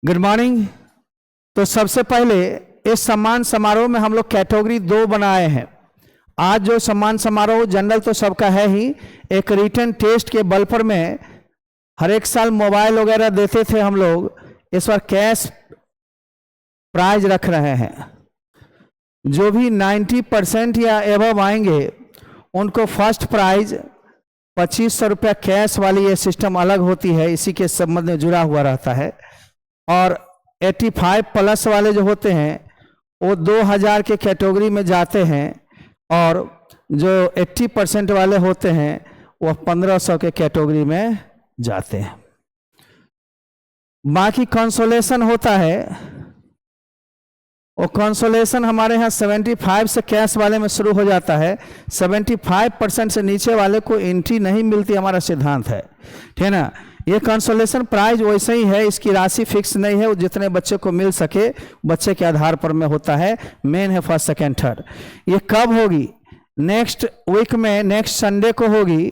Good morning. तो सबसे पहले इस सम्मान समारोह में हम लोग कैटेगरी 2 बनाए हैं। आज जो सम्मान समारोह जनरल तो सबका है ही, एक रिटन टेस्ट के बल पर में हर एक साल मोबाइल वगैरह देते थे हम लोग, इस बार कैश प्राइज रख रहे हैं। जो भी 90% या एबव आएंगे उनको फर्स्ट प्राइज 2500 रुपया कैश वाली ये सिस्टम अलग होती है, इसी के संबंध में जुड़ा हुआ रहता है। और 85 प्लस वाले जो होते हैं वो 2000 के कैटेगरी में जाते हैं, और जो 80% वाले होते हैं वो 1500 के कैटेगरी में जाते हैं। बाकी कंसोलेशन होता है, वो कंसोलेशन हमारे यहाँ 75 से कैश वाले में शुरू हो जाता है। 75% से नीचे वाले को एंट्री नहीं मिलती, हमारा सिद्धांत है, ठीक है ना। ये कंसोलेशन प्राइज वैसे ही है, इसकी राशि फिक्स नहीं है, वो जितने बच्चे को मिल सके बच्चे के आधार पर में होता है। मेन है फर्स्ट सेकेंड थर्ड। ये कब होगी? नेक्स्ट वीक में, नेक्स्ट संडे को होगी।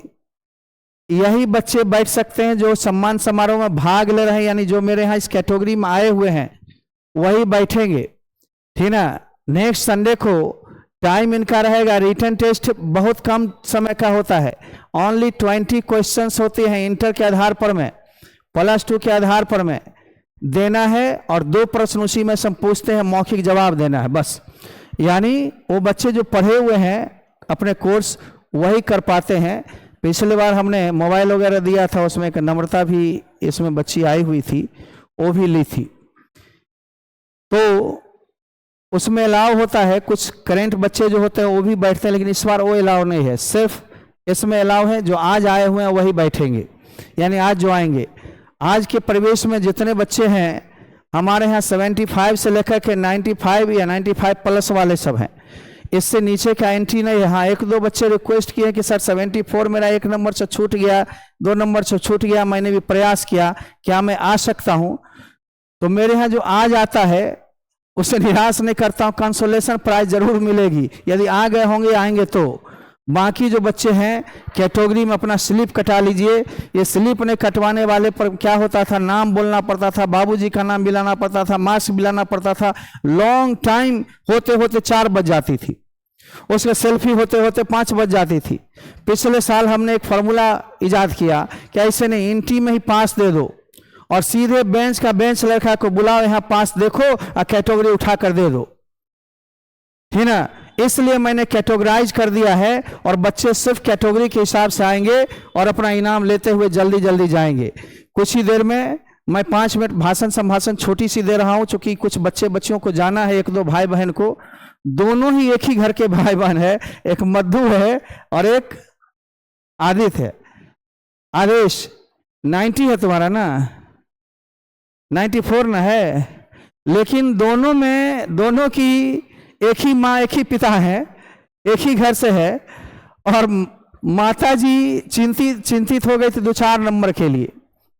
यही बच्चे बैठ सकते हैं जो सम्मान समारोह में भाग ले रहे हैं, यानी जो मेरे यहाँ इस कैटेगरी में आए हुए हैं वही बैठेंगे, ठीक ना। नेक्स्ट संडे को टाइम इनका रहेगा। रिटन टेस्ट बहुत कम समय का होता है, ओनली 20 क्वेश्चंस होते हैं इंटर के आधार पर में, +2 के आधार पर में देना है, और 2 प्रश्न उसी में से पूछते हैं, मौखिक जवाब देना है बस। यानी वो बच्चे जो पढ़े हुए हैं अपने कोर्स वही कर पाते हैं। पिछले बार हमने मोबाइल वगैरह दिया था, उसमें एक नम्रता भी इसमें बच्ची आई हुई थी, वो भी ली थी, तो उसमें अलाउ होता है। कुछ करेंट बच्चे जो होते हैं वो भी बैठते हैं, लेकिन इस बार वो अलाउ नहीं है, सिर्फ इसमें अलाउ है जो आज आए हुए हैं वही बैठेंगे, यानी आज जो आएंगे। आज के परिवेश में जितने बच्चे हैं हमारे यहाँ 75 से लेकर के 95 या 95 प्लस वाले सब हैं, इससे नीचे का एंट्री नहीं है। हाँ, 1-2 बच्चे रिक्वेस्ट किए कि सर 74 मेरा 1 नंबर से छूट गया, 2 नंबर से छूट गया, मैंने भी प्रयास किया, क्या मैं आ सकता हूँ? तो मेरे यहाँ जो आज आता है उसे निराश नहीं करता हूँ, कंसोलेशन प्राइज जरूर मिलेगी यदि आ गए होंगे, आएंगे तो। बाकी जो बच्चे हैं कैटेगरी में अपना स्लिप कटा लीजिए। ये स्लिप नहीं कटवाने वाले पर क्या होता था, नाम बोलना पड़ता था, बाबूजी का नाम मिलाना पड़ता था, मार्क्स मिलाना पड़ता था, लॉन्ग टाइम होते होते 4 बज जाती थी, उसके सेल्फी होते होते 5 बज जाती थी। पिछले साल हमने एक फार्मूला इजाद किया कि ऐसे नहीं, एंट्री में ही पास दे दो और सीधे बेंच का बेंच लड़का को बुलाओ, यहाँ पास देखो और कैटेगरी उठा कर दे दो, ठीक ना। इसलिए मैंने कैटेगराइज कर दिया है, और बच्चे सिर्फ कैटेगरी के हिसाब से आएंगे और अपना इनाम लेते हुए जल्दी जल्दी जाएंगे। कुछ ही देर में मैं 5 मिनट भाषण संभाषण छोटी सी दे रहा हूं, चूंकि कुछ बच्चियों को जाना है, 1-2 भाई बहन को, दोनों ही एक ही घर के भाई बहन है, एक मधु है और एक आदित्य है। आदेश 90 है तुम्हारा ना, 94 ना है, लेकिन दोनों की एक ही माँ एक ही पिता है, एक ही घर से है। और माता जी चिंतित हो गई थी 2-4 नंबर के लिए,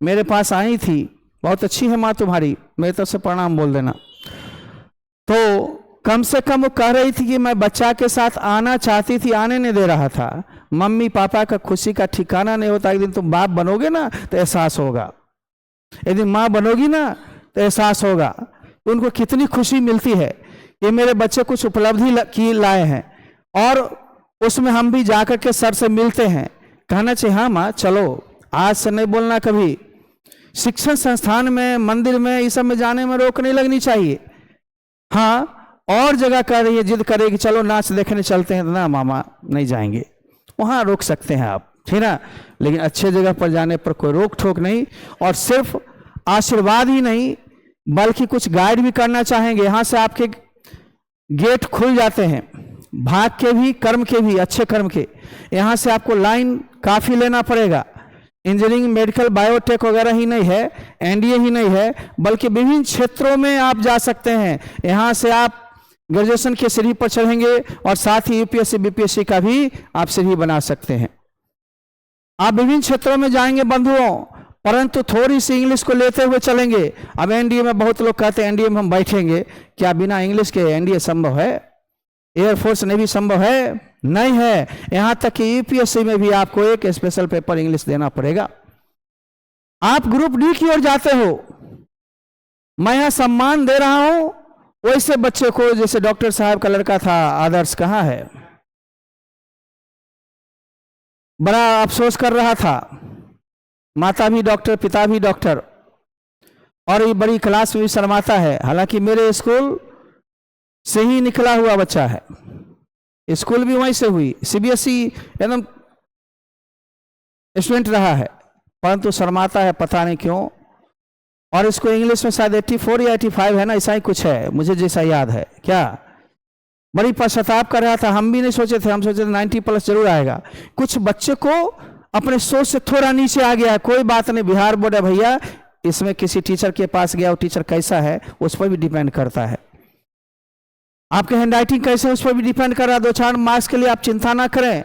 मेरे पास आई थी, बहुत अच्छी है माँ तुम्हारी, मेरे तरफ से प्रणाम बोल देना। तो कम से कम वो कह रही थी कि मैं बच्चा के साथ आना चाहती थी, आने नहीं दे रहा था। मम्मी पापा का खुशी का ठिकाना नहीं होता, एक दिन तुम बाप बनोगे ना तो एहसास होगा, यदि माँ बनोगी ना तो एहसास होगा उनको कितनी खुशी मिलती है। ये मेरे बच्चे कुछ उपलब्धि की लाए हैं, और उसमें हम भी जाकर के सर से मिलते हैं, कहना चाहिए हाँ माँ चलो, आज से नहीं बोलना कभी। शिक्षण संस्थान में, मंदिर में, इस सब में जाने में रोक नहीं लगनी चाहिए। हाँ, और जगह कर रही है, जिद करे कि चलो नाच देखने चलते हैं, ना मामा नहीं जाएंगे, वहाँ रोक सकते हैं आप, ठीक ना। लेकिन अच्छे जगह पर जाने पर कोई रोक ठोक नहीं, और सिर्फ आशीर्वाद ही नहीं बल्कि कुछ गाइड भी करना चाहेंगे। यहाँ से आपके गेट खुल जाते हैं, भाग के भी, कर्म के भी, अच्छे कर्म के। यहाँ से आपको लाइन काफ़ी लेना पड़ेगा। इंजीनियरिंग, मेडिकल, बायोटेक वगैरह ही नहीं है, एनडीए ही नहीं है, बल्कि विभिन्न क्षेत्रों में आप जा सकते हैं। यहाँ से आप ग्रेजुएशन के सीढ़ी पर चढ़ेंगे, और साथ ही यूपीएससी बीपीएससी का भी आप सीढ़ी बना सकते हैं। आप विभिन्न क्षेत्रों में जाएंगे बंधुओं, परंतु थोड़ी सी इंग्लिश को लेते हुए चलेंगे। अब एनडीए में बहुत लोग कहते हैं एनडीए में हम बैठेंगे, क्या बिना इंग्लिश के एनडीए संभव है? एयरफोर्स नेवी संभव है? नहीं है। यहां तक कि यूपीएससी में भी आपको एक स्पेशल पेपर इंग्लिश देना पड़ेगा। आप ग्रुप डी की ओर जाते हो, मैं यहां सम्मान दे रहा हूं वैसे बच्चे को जैसे डॉक्टर साहब का लड़का था आदर्श, कहां है, बड़ा अफसोस कर रहा था, माता भी डॉक्टर पिता भी डॉक्टर, और ये बड़ी क्लास में भी शर्माता है। हालांकि मेरे स्कूल से ही निकला हुआ बच्चा है, स्कूल भी वहीं से हुई, सीबीएसई एकदम स्टूडेंट रहा है, परंतु शर्माता है पता नहीं क्यों। और इसको इंग्लिश में शायद 84 या 85 है ना, ऐसा ही कुछ है मुझे जैसा याद है। क्या बड़ी पश्चाताप कर रहा था, हम भी नहीं सोचे थे, हम सोचे थे 90+ जरूर आएगा। कुछ बच्चे को अपने सोच से थोड़ा नीचे आ गया, कोई बात नहीं, बिहार बोर्ड है भैया, इसमें किसी टीचर के पास गया, वो टीचर कैसा है उस पर भी डिपेंड करता है, आपके हैंड राइटिंग कैसे है उस पर भी डिपेंड कर रहा है। 2-4 मार्क्स के लिए आप चिंता ना करें।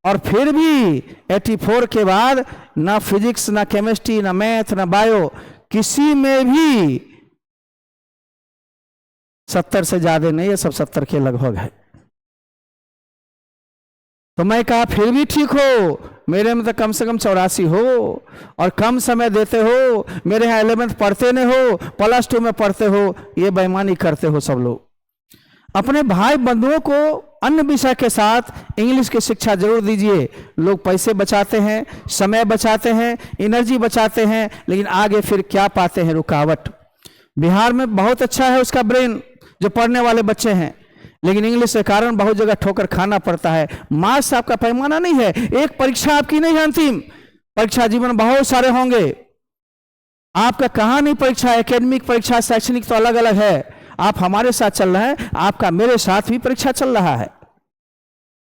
और फिर भी 84 के बाद ना फिजिक्स ना केमिस्ट्री ना मैथ ना बायो किसी में भी 70 से ज्यादा नहीं है, सब 70 के लगभग है। तो मैं कहा फिर भी ठीक हो, मेरे में तो कम से कम 84 हो, और कम समय देते हो, मेरे यहाँ 11th पढ़ते नहीं हो, +2 में पढ़ते हो, ये बेईमानी करते हो सब लोग। अपने भाई बंधुओं को अन्य विषय के साथ इंग्लिश की शिक्षा जरूर दीजिए। लोग पैसे बचाते हैं, समय बचाते हैं, एनर्जी बचाते हैं, लेकिन आगे फिर क्या पाते हैं, रुकावट। बिहार में बहुत अच्छा है उसका ब्रेन, जो पढ़ने वाले बच्चे हैं, लेकिन इंग्लिश के कारण बहुत जगह ठोकर खाना पड़ता है। मार्क्स आपका पैमाना नहीं है, एक परीक्षा आपकी नहीं है अंतिम, परीक्षा जीवन में बहुत सारे होंगे। आपका कहाँ नहीं परीक्षा, एकेडमिक परीक्षा शैक्षणिक तो अलग अलग है। आप हमारे साथ चल रहे हैं, आपका मेरे साथ भी परीक्षा चल रहा है,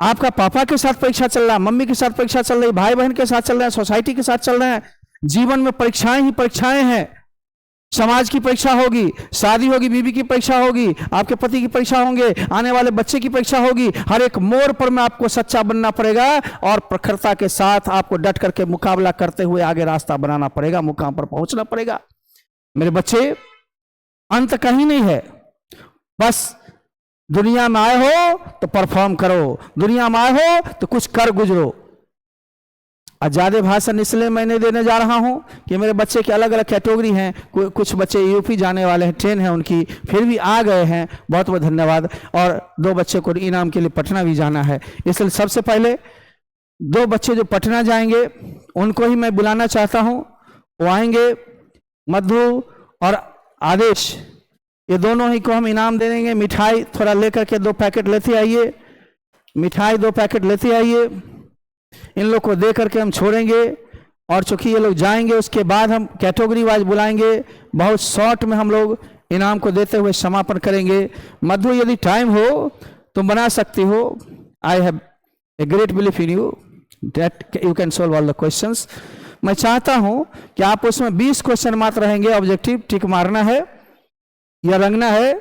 आपका पापा के साथ परीक्षा चल रहा है, मम्मी के साथ परीक्षा चल रही है, भाई बहन के साथ चल रहे हैं, सोसाइटी के साथ चल रहे हैं। जीवन में परीक्षाएं ही परीक्षाएं हैं। समाज की परीक्षा होगी, शादी होगी, बीवी की परीक्षा होगी, आपके पति की परीक्षा होंगे, आने वाले बच्चे की परीक्षा होगी। हर एक मोड़ पर में आपको सच्चा बनना पड़ेगा और प्रखरता के साथ आपको डट करके मुकाबला करते हुए आगे रास्ता बनाना पड़ेगा, मुकाम पर पहुंचना पड़ेगा। मेरे बच्चे, अंत कहीं नहीं है, बस दुनिया में आए हो तो परफॉर्म करो, दुनिया में आए हो तो कुछ कर गुजरो। ज्यादा भाषण इसलिए मैं नहीं देने जा रहा हूं कि मेरे बच्चे की अलग अलग कैटेगरी हैं, कुछ बच्चे यूपी जाने वाले हैं, ट्रेन है उनकी, फिर भी आ गए हैं, बहुत बहुत धन्यवाद। और 2 बच्चे को इनाम के लिए पटना भी जाना है, इसलिए सबसे पहले 2 बच्चे जो पटना जाएंगे उनको ही मैं बुलाना चाहता हूं। वो आएंगे, मधु और आदेश, ये दोनों ही को हम इनाम दे देंगे। मिठाई थोड़ा लेकर के 2 पैकेट लेते आइए, मिठाई 2 पैकेट लेते आइए, इन लोग को दे करके हम छोड़ेंगे। और चूंकि ये लोग जाएंगे उसके बाद हम कैटेगरी वाइज बुलाएंगे, बहुत शॉर्ट में हम लोग इनाम को देते हुए समापन करेंगे। मधु, यदि टाइम हो तुम बना सकती हो, I have a great belief in you that you can solve all the questions. मैं चाहता हूं कि आप उसमें 20 क्वेश्चन मात्र रहेंगे, ऑब्जेक्टिव टिक मारना है या रंगना है,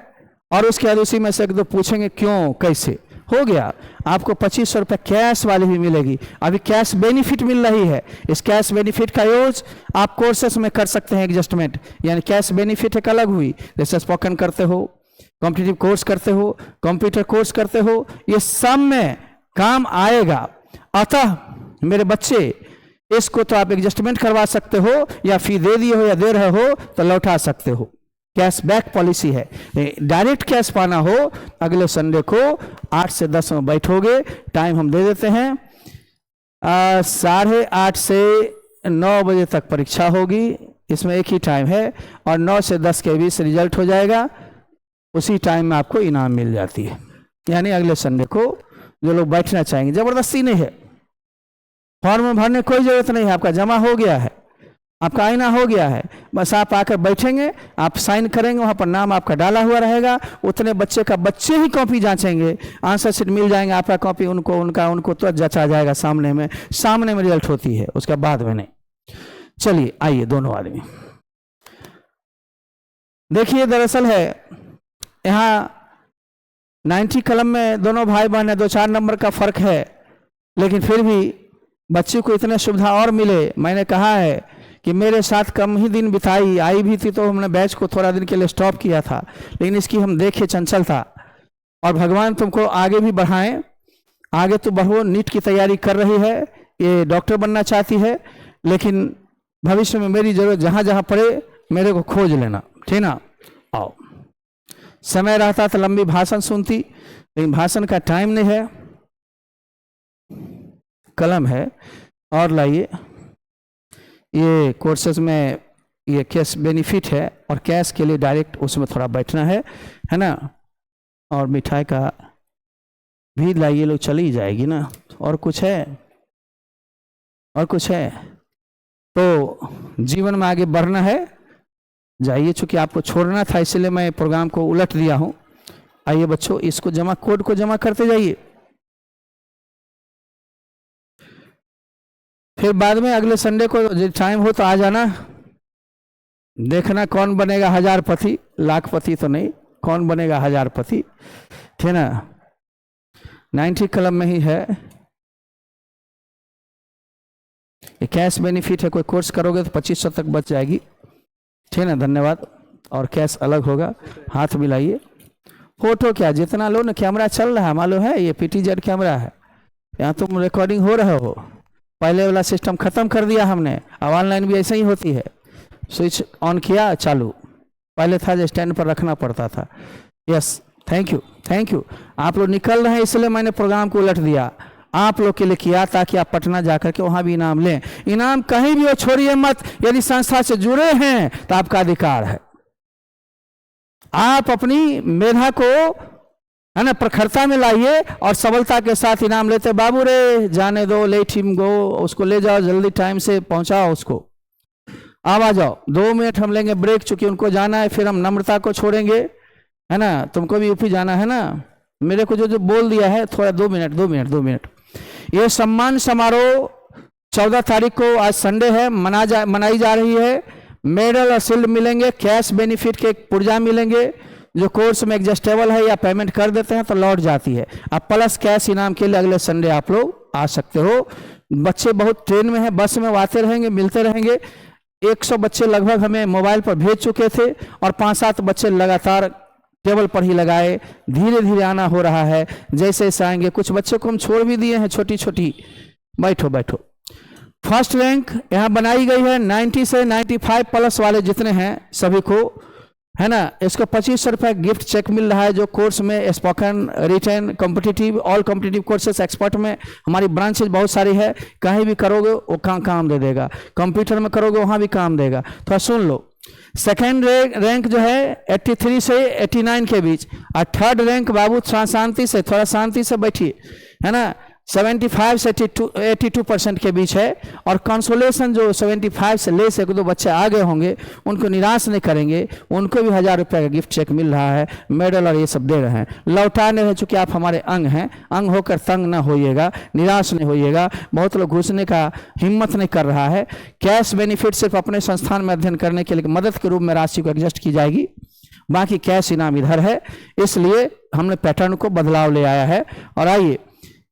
और उसके बाद उसी में से 1-2 पूछेंगे क्यों कैसे। हो गया, आपको 2500 रुपये कैश वाली भी मिलेगी। अभी कैश बेनिफिट मिल रही है, इस कैश बेनिफिट का यूज आप कोर्सेस में कर सकते हैं, एडजस्टमेंट, यानी कैश बेनिफिट एक अलग हुई, जैसे स्पोकन करते हो, कॉम्पिटिटिव कोर्स करते हो, कंप्यूटर कोर्स करते हो, ये सब में काम आएगा। अतः मेरे बच्चे, इसको तो आप एडजस्टमेंट करवा सकते हो, या फी दे दिए हो या दे रहे हो तो लौटा सकते हो, कैशबैक पॉलिसी है। डायरेक्ट कैश पाना हो, अगले संडे को 8 से 10 में बैठोगे, टाइम हम दे देते हैं, 8:30 से 9 बजे तक परीक्षा होगी, इसमें एक ही टाइम है, और 9 से 10 के बीच रिजल्ट हो जाएगा, उसी टाइम में आपको इनाम मिल जाती है। यानी अगले संडे को जो लोग बैठना चाहेंगे, जबरदस्ती नहीं है, फॉर्म भरने कोई जरूरत नहीं है, आपका जमा हो गया है, आपका आईना हो गया है, बस आप आकर बैठेंगे, आप साइन करेंगे, वहाँ पर नाम आपका डाला हुआ रहेगा, उतने बच्चे का बच्चे ही कॉपी जांचेंगे, आंसर शीट मिल जाएंगे, आपका कॉपी उनको तो जचा जाएगा सामने में रिजल्ट होती है, उसके बाद में नहीं। चलिए आइए दोनों आदमी देखिए, दरअसल है यहाँ 90 कलम में दोनों भाई बहन है, 2-4 नंबर का फर्क है, लेकिन फिर भी बच्चे को इतने सुविधा और मिले। मैंने कहा है कि मेरे साथ कम ही दिन बिताई, आई भी थी तो हमने बैच को थोड़ा दिन के लिए स्टॉप किया था, लेकिन इसकी हम देखे चंचल था, और भगवान तुमको आगे भी बढ़ाएं, आगे तो बढ़ो। नीट की तैयारी कर रही है, ये डॉक्टर बनना चाहती है, लेकिन भविष्य में मेरी जरूरत जहाँ जहाँ पड़े मेरे को खोज लेना, ठीक ना। आओ। समय रहता तो लंबी भाषण सुनती, लेकिन भाषण का टाइम नहीं है। कलम है और लाइए। ये कोर्सेज में ये कैश बेनिफिट है और कैश के लिए डायरेक्ट उसमें थोड़ा बैठना है ना। और मिठाई का भी लाइए, लोग चली जाएगी ना। और कुछ है, और कुछ है तो जीवन में आगे बढ़ना है, जाइए। चूंकि आपको छोड़ना था इसलिए मैं प्रोग्राम को उलट दिया हूं। आइए बच्चों, इसको जमा, कोड को जमा करते जाइए। फिर बाद में अगले संडे को टाइम हो तो आ जाना, देखना कौन बनेगा हजारपति, लाखपति तो नहीं, कौन बनेगा हजारपति, ठीक ना। 90 कलम में ही है। ये कैश बेनिफिट है, कोई कोर्स करोगे तो 2500 तक बच जाएगी, ठीक है ना। धन्यवाद। और कैश अलग होगा। हाथ मिलाइए। फोटो क्या जितना लो ना, कैमरा चल रहा है, मालूम है, ये PTZ कैमरा है, यहाँ तुम रिकॉर्डिंग हो रहे हो। पहले वाला सिस्टम खत्म कर दिया हमने, अब ऑनलाइन भी ऐसे ही होती है। स्विच ऑन किया, चालू। पहले था जो स्टैंड पर रखना पड़ता था। Yes, thank you, thank you. आप लोग निकल रहे हैं इसलिए मैंने प्रोग्राम को उलट दिया, आप लोग के लिए किया, ताकि आप पटना जाकर के वहां भी इनाम लें। इनाम कहीं भी हो, छोड़िए मत। यदि संस्था से जुड़े हैं तो आपका अधिकार है। आप अपनी मेधा को है ना प्रखरता में लाइए और सबलता के साथ इनाम लेते। बाबू रे जाने दो, लेट हिम गो, उसको ले जाओ, जल्दी टाइम से पहुंचाओ उसको। अब आ जाओ, 2 मिनट हम लेंगे ब्रेक, चूंकि उनको जाना है। फिर हम नम्रता को छोड़ेंगे, है ना। तुमको भी यूपी जाना है ना, मेरे को जो बोल दिया है, थोड़ा 2 मिनट। ये सम्मान समारोह 14 तारीख को, आज संडे है, मनाई जा रही है। मेडल और शील्ड मिलेंगे, कैश बेनिफिट के पुर्जा मिलेंगे, जो कोर्स में एडजस्टेबल है या पेमेंट कर देते हैं तो लौट जाती है। अब प्लस कैश इनाम के लिए अगले संडे आप लोग आ सकते हो। बच्चे बहुत ट्रेन में हैं, बस में आते रहेंगे, मिलते रहेंगे। 100 बच्चे लगभग हमें मोबाइल पर भेज चुके थे और 5-7 बच्चे लगातार टेबल पर ही लगाए। धीरे धीरे आना हो रहा है, जैसे जैसे आएंगे। कुछ बच्चों को हम छोड़ भी दिए हैं, छोटी छोटी। बैठो। फर्स्ट रैंक यहाँ बनाई गई है 90 से 95 प्लस वाले जितने हैं सभी को, है ना। इसको 2500 रुपये गिफ्ट चेक मिल रहा है। जो कोर्स में spoken, written, competitive, all competitive courses expert में हमारी ब्रांचेज बहुत सारी है। कहीं भी करोगे वो काम दे देगा। कंप्यूटर में करोगे वहाँ भी काम देगा। थोड़ा सुन लो। सेकेंड रैंक जो है 83 से 89 के बीच, और थर्ड रैंक बाबू थोड़ा शांति से बैठिए, है ना, 75 से 82% के बीच है। और कंसोलेशन जो 75 से ले सके, 2 बच्चे आगे होंगे, उनको निराश नहीं करेंगे। उनको भी 1000 रुपये का गिफ्ट चेक मिल रहा है, मेडल और ये सब दे रहे हैं। लौटाने हैं, चूँकि आप हमारे अंग हैं, अंग होकर तंग ना होइएगा, निराश नहीं होइएगा। बहुत लोग घुसने का हिम्मत नहीं कर रहा है। कैश बेनिफिट सिर्फ अपने संस्थान में अध्ययन करने के लिए मदद के रूप में राशि को एडजस्ट की जाएगी, बाकी कैश इनाम इधर है। इसलिए हमने पैटर्न को बदलाव ले आया है। और आइए,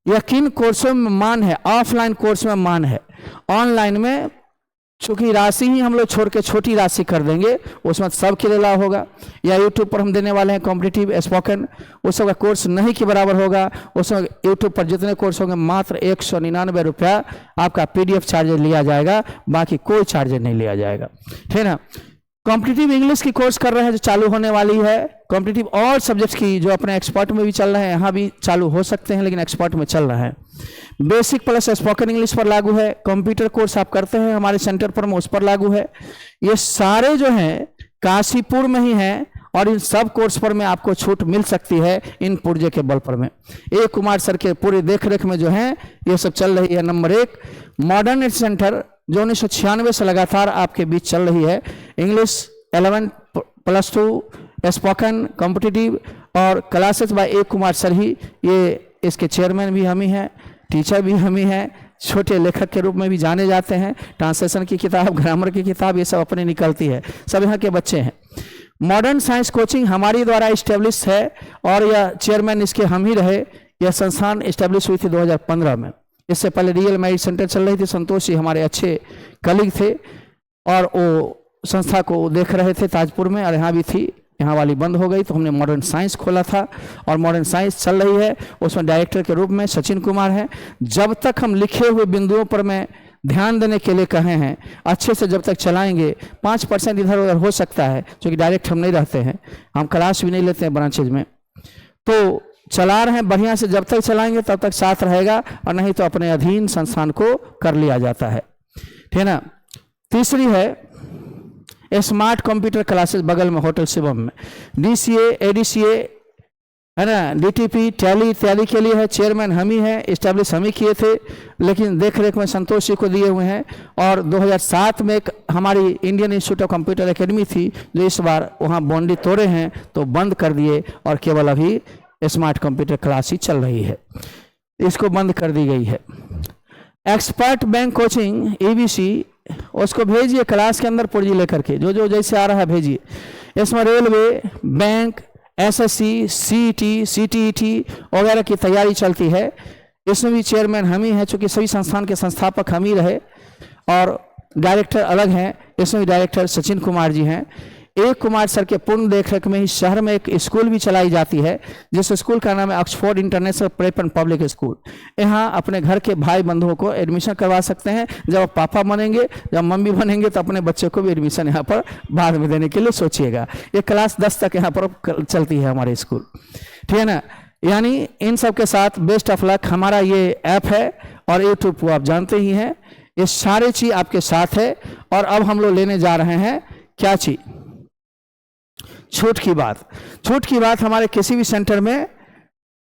यकीन कोर्सों में मान है, ऑफलाइन कोर्स में मान है। ऑनलाइन में चूंकि राशि ही हम लोग छोड़ के छोटी राशि कर देंगे, उसमें सब के लिए लाभ होगा। या यूट्यूब पर हम देने वाले हैं कॉम्पिटिटिव, स्पोकन, उस सब का कोर्स नहीं के बराबर होगा। उसमें यूट्यूब पर जितने कोर्स होंगे मात्र 199 रुपया आपका PDF चार्जेज लिया जाएगा, बाकी कोई चार्जेज नहीं लिया जाएगा, ठीक है ना। कॉम्पिटिटिव इंग्लिश की कोर्स कर रहे हैं जो चालू होने वाली है। कॉम्पिटिटिव और सब्जेक्ट्स की जो अपने एक्सपर्ट में भी चल रहे हैं, यहाँ भी चालू हो सकते हैं, लेकिन एक्सपर्ट में चल रहा है। बेसिक प्लस स्पोकन इंग्लिश पर लागू है। कंप्यूटर कोर्स आप करते हैं हमारे सेंटर पर में, उस पर लागू है। ये सारे जो हैं काशीपुर में ही हैं, और इन सब कोर्स पर में आपको छूट मिल सकती है इन पुर्जे के बल पर में। ए कुमार सर के पूरी देखरेख में जो है ये सब चल रही है। नंबर 1 मॉडर्न सेंटर जो 1996 से लगातार आपके बीच चल रही है। इंग्लिश 11 प्लस 2, स्पोकन, कॉम्पिटिटिव और classes by A Kumar sir ही। ये इसके चेयरमैन भी हम ही हैं, टीचर भी हम ही हैं, छोटे लेखक के रूप में भी जाने जाते हैं। ट्रांसलेशन की किताब, ग्रामर की किताब, ये सब अपने निकलती है। सब यहाँ के बच्चे हैं। मॉडर्न साइंस कोचिंग हमारी द्वारा इस्टेब्लिश है और यह चेयरमैन इसके हम ही रहे। यह संस्थान इस्टेब्लिश हुई थी 2015 में। इससे पहले रियल मैरिज सेंटर चल रही थी। संतोष जी हमारे अच्छे कलीग थे और वो संस्था को देख रहे थे ताजपुर में, और यहाँ भी थी। यहाँ वाली बंद हो गई तो हमने मॉडर्न साइंस खोला था, और मॉडर्न साइंस चल रही है। उसमें डायरेक्टर के रूप में सचिन कुमार हैं। जब तक हम लिखे हुए बिंदुओं पर मैं ध्यान देने के लिए कहे हैं। अच्छे से जब तक चलाएंगे, 5% इधर उधर हो सकता है, क्योंकि डायरेक्ट हम नहीं रहते हैं, हम क्लास भी नहीं लेते हैं ब्रांचेज में, तो चला रहे हैं बढ़िया से, जब तक चलाएंगे तब तक साथ रहेगा, और नहीं तो अपने अधीन संस्थान को कर लिया जाता है, ठीक है ना। तीसरी है स्मार्ट कंप्यूटर क्लासेस, बगल में होटल शिवम में, DCA ADCA है ना, DTP टैली इत्यादि के लिए है, चेयरमैन हम ही हैं, इस्टेब्लिश हम ही किए थे, लेकिन देख रेख में संतोष जी को दिए हुए हैं। और 2007 में एक हमारी Indian institute of computer academy थी, जो इस बार वहाँ बाउंड्री तोड़े हैं तो बंद कर दिए, और केवल अभी स्मार्ट कंप्यूटर क्लास ही चल रही है, इसको बंद कर दी गई है। एक्सपर्ट बैंक कोचिंग EBC, उसको भेजिए क्लास के अंदर पुर्जी लेकर के, जो जो जैसे आ रहा है भेजिए। इसमें railway, bank, SSC, CET, CTET वगैरह की तैयारी चलती है। इसमें भी चेयरमैन हम ही हैं, चूँकि सभी संस्थान के संस्थापक हम ही रहे, और डायरेक्टर अलग हैं। इसमें भी डायरेक्टर सचिन कुमार जी हैं। एक कुमार सर के पूर्ण देखरेख में ही शहर में एक स्कूल भी चलाई जाती है, जिस स्कूल का नाम है Oxford international prep and public school. यहाँ अपने घर के भाई बंधुओं को एडमिशन करवा सकते हैं। जब आप पापा बनेंगे, जब मम्मी बनेंगे, तो अपने बच्चे को भी एडमिशन यहाँ पर बाद में देने के लिए सोचिएगा। ये क्लास 10 तक यहाँ पर चलती है हमारे स्कूल, ठीक है ना। यानी इन सब के साथ बेस्ट ऑफ लक। हमारा ये ऐप है और यूट्यूब को आप जानते ही हैं, ये सारे चीज़ आपके साथ है। और अब हम लोग लेने जा रहे हैं क्या चीज़, छूट की बात। छूट की बात, हमारे किसी भी सेंटर में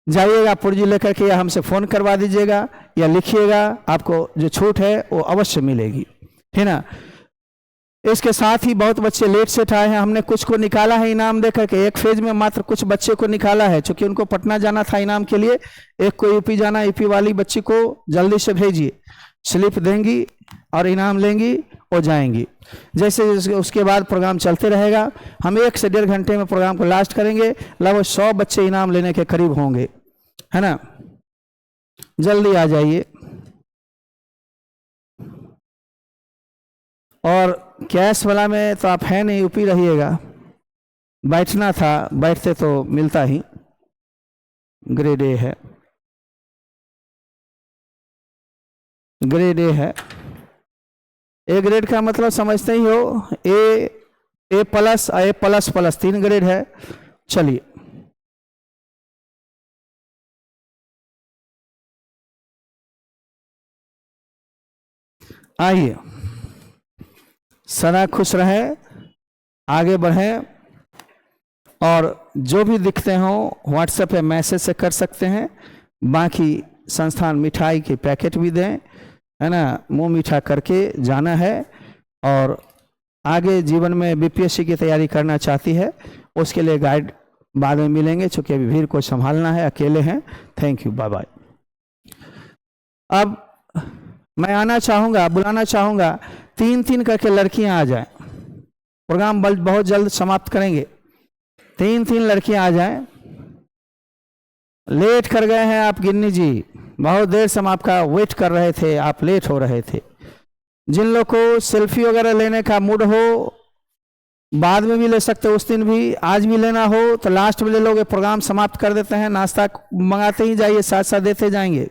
जाइएगा पुर्जी लेकर के, या हमसे फ़ोन करवा दीजिएगा या लिखिएगा, आपको जो छूट है वो अवश्य मिलेगी, है ना। इसके साथ ही बहुत बच्चे लेट सेट आए हैं, हमने कुछ को निकाला है इनाम देकर के। एक फेज में मात्र कुछ बच्चे को निकाला है, चूँकि उनको पटना जाना था इनाम के लिए, एक को यूपी जाना। यूपी वाली बच्ची को जल्दी से भेजिए, स्लिप देंगी और इनाम लेंगी और जाएंगी। जैसे उसके बाद प्रोग्राम चलते रहेगा। हम 1 से 1.5 घंटे में प्रोग्राम को लास्ट करेंगे। लगभग 100 बच्चे इनाम लेने के करीब होंगे, है ना। जल्दी आ जाइए। और कैश वाला में तो आप है नहीं, यूपी रहिएगा, बैठना था, बैठते तो मिलता ही। ग्रेड A है, ग्रेड A है। A ग्रेड का मतलब समझते ही हो, A प्लस और A प्लस प्लस 3 ग्रेड है। चलिए, आइए, सदा खुश रहें, आगे बढ़ें, और जो भी दिखते हो व्हाट्सएप पे मैसेज से कर सकते हैं। बाकी संस्थान मिठाई के पैकेट भी दें, है ना, मुंह मीठा करके जाना है। और आगे जीवन में BPSC की तैयारी करना चाहती है, उसके लिए गाइड बाद में मिलेंगे, चूँकि अभी भीड़ को संभालना है, अकेले हैं। Thank you, bye bye. अब मैं आना चाहूँगा, बुलाना चाहूँगा, 3-3 करके लड़कियाँ आ जाएं। प्रोग्राम बहुत जल्द समाप्त करेंगे। 3-3 लड़कियाँ आ जाएं। लेट कर गए हैं आप गिन्नी जी, बहुत देर से हम आपका वेट कर रहे थे, आप लेट हो रहे थे। जिन लोग को सेल्फी वगैरह लेने का मूड हो, बाद में भी ले सकते हो, उस दिन भी, आज भी लेना हो तो लास्ट में ले लोगे। प्रोग्राम समाप्त कर देते हैं, नाश्ता मंगाते ही जाइए, साथ साथ देते जाएंगे।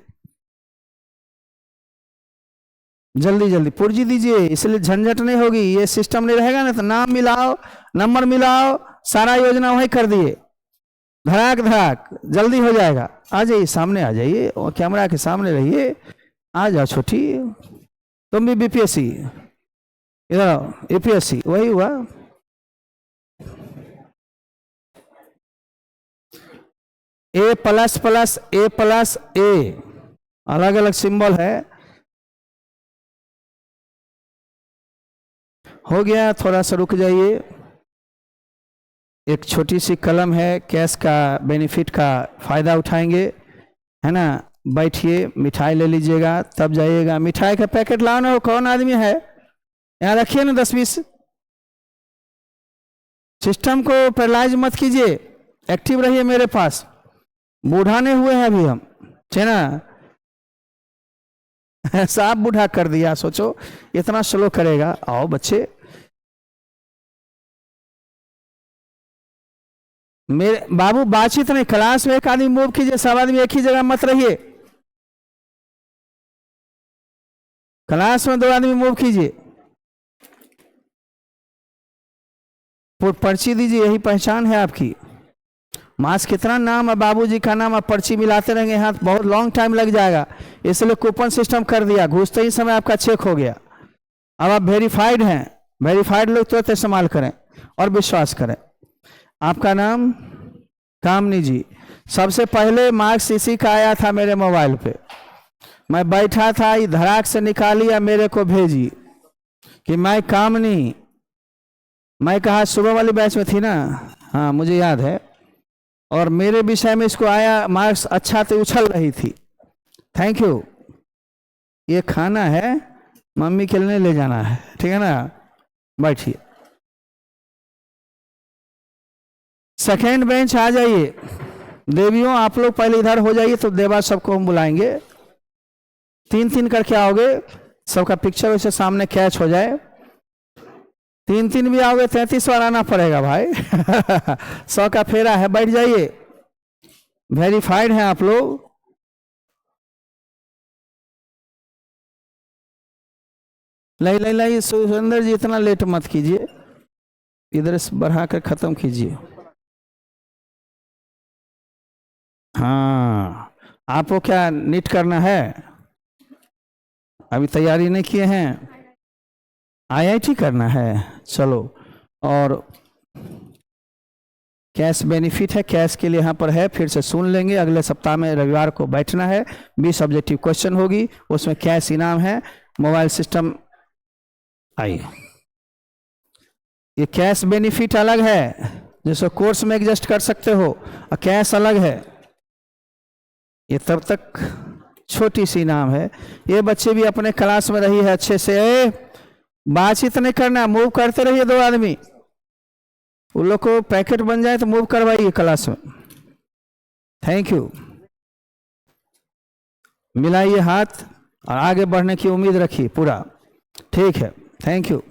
जल्दी जल्दी पुर्जी दीजिए, इसलिए झंझट नहीं होगी। ये सिस्टम नहीं रहेगा ना, तो नाम मिलाओ, नंबर मिलाओ, सारा योजना वही कर दिए, धड़ाक धड़ाक, जल्दी हो जाएगा। आ जाइए, सामने आ जाइए, और कैमरा के सामने रहिए। आ जाओ छोटी, तुम भी BPSC, इधर आओ, APSC वही हुआ। A plus plus A plus A, अलग अलग सिंबल है। हो गया, थोड़ा सा रुक जाइए। एक छोटी सी कलम है, कैश का बेनिफिट का फायदा उठाएंगे, है ना। बैठिए, मिठाई ले लीजिएगा, तब जाइएगा। मिठाई का पैकेट लाओ ना, कौन आदमी है, यहाँ रखिए ना 10-20। सिस्टम को पैरालाइज मत कीजिए, एक्टिव रहिए मेरे पास। बूढ़ा नहीं हुए हैं अभी हम, है ना। साफ बूढ़ा कर दिया, सोचो इतना स्लो करेगा। आओ बच्चे, मेरे बाबू बातचीत नहीं, क्लास में एक आदमी मूव कीजिए, सब आदमी एक ही जगह मत रहिए। क्लास में 2 आदमी मूव कीजिए, पर्ची दीजिए, यही पहचान है आपकी। मास कितना नाम है, बाबूजी का नाम, आप पर्ची मिलाते रहेंगे हाथ, बहुत लॉन्ग टाइम लग जाएगा, इसलिए कूपन सिस्टम कर दिया, घुसते ही समय आपका चेक हो गया। अब आप वेरीफाइड हैं, वेरीफाइड लोग तुरंत इस्तेमाल करें और विश्वास करें। आपका नाम कामनी जी। सबसे पहले मार्क्स इसी का आया था मेरे मोबाइल पे, मैं बैठा था, धड़ाक से निकाली या मेरे को भेजी कि मैं कामनी, मैं कहा सुबह वाली बैच में थी ना, हाँ मुझे याद है, और मेरे विषय में इसको आया मार्क्स अच्छा, तो उछल रही थी। Thank you. ये खाना है, मम्मी के लिए ले जाना है, ठीक है ना, बैठिए। सेकेंड बेंच आ जाइए। देवियों आप लोग पहले इधर हो जाइए, तो देवा सबको हम बुलाएंगे। 3-3 करके आओगे, सबका पिक्चर वैसे सामने कैच हो जाए। 3-3 भी आओगे, 33 बार आना पड़ेगा भाई। 100 का फेरा है, बैठ जाइए। वेरीफाइड हैं आप लोग। लाई सुरेंद्र जी इतना लेट मत कीजिए, इधर से बढ़ा कर खत्म कीजिए। हाँ, आपको क्या नीट करना है? अभी तैयारी नहीं किए हैं? आईआईटी करना है, चलो। और कैश बेनिफिट है, कैश के लिए यहाँ पर है, फिर से सुन लेंगे। अगले सप्ताह में रविवार को बैठना है, 20 ऑब्जेक्टिव क्वेश्चन होगी, उसमें कैश इनाम है। मोबाइल सिस्टम आइए। ये कैश बेनिफिट अलग है, जिसको कोर्स में एडजस्ट कर सकते हो, और कैश अलग है। ये तब तक छोटी सी इनाम है। ये बच्चे भी अपने क्लास में रही है अच्छे से, बातचीत नहीं करना, मूव करते रहिए 2 आदमी। उन लोग को पैकेट बन जाए तो मूव करवाइए क्लास में। Thank you. मिलाइए हाथ और आगे बढ़ने की उम्मीद रखिए पूरा, ठीक है। Thank you.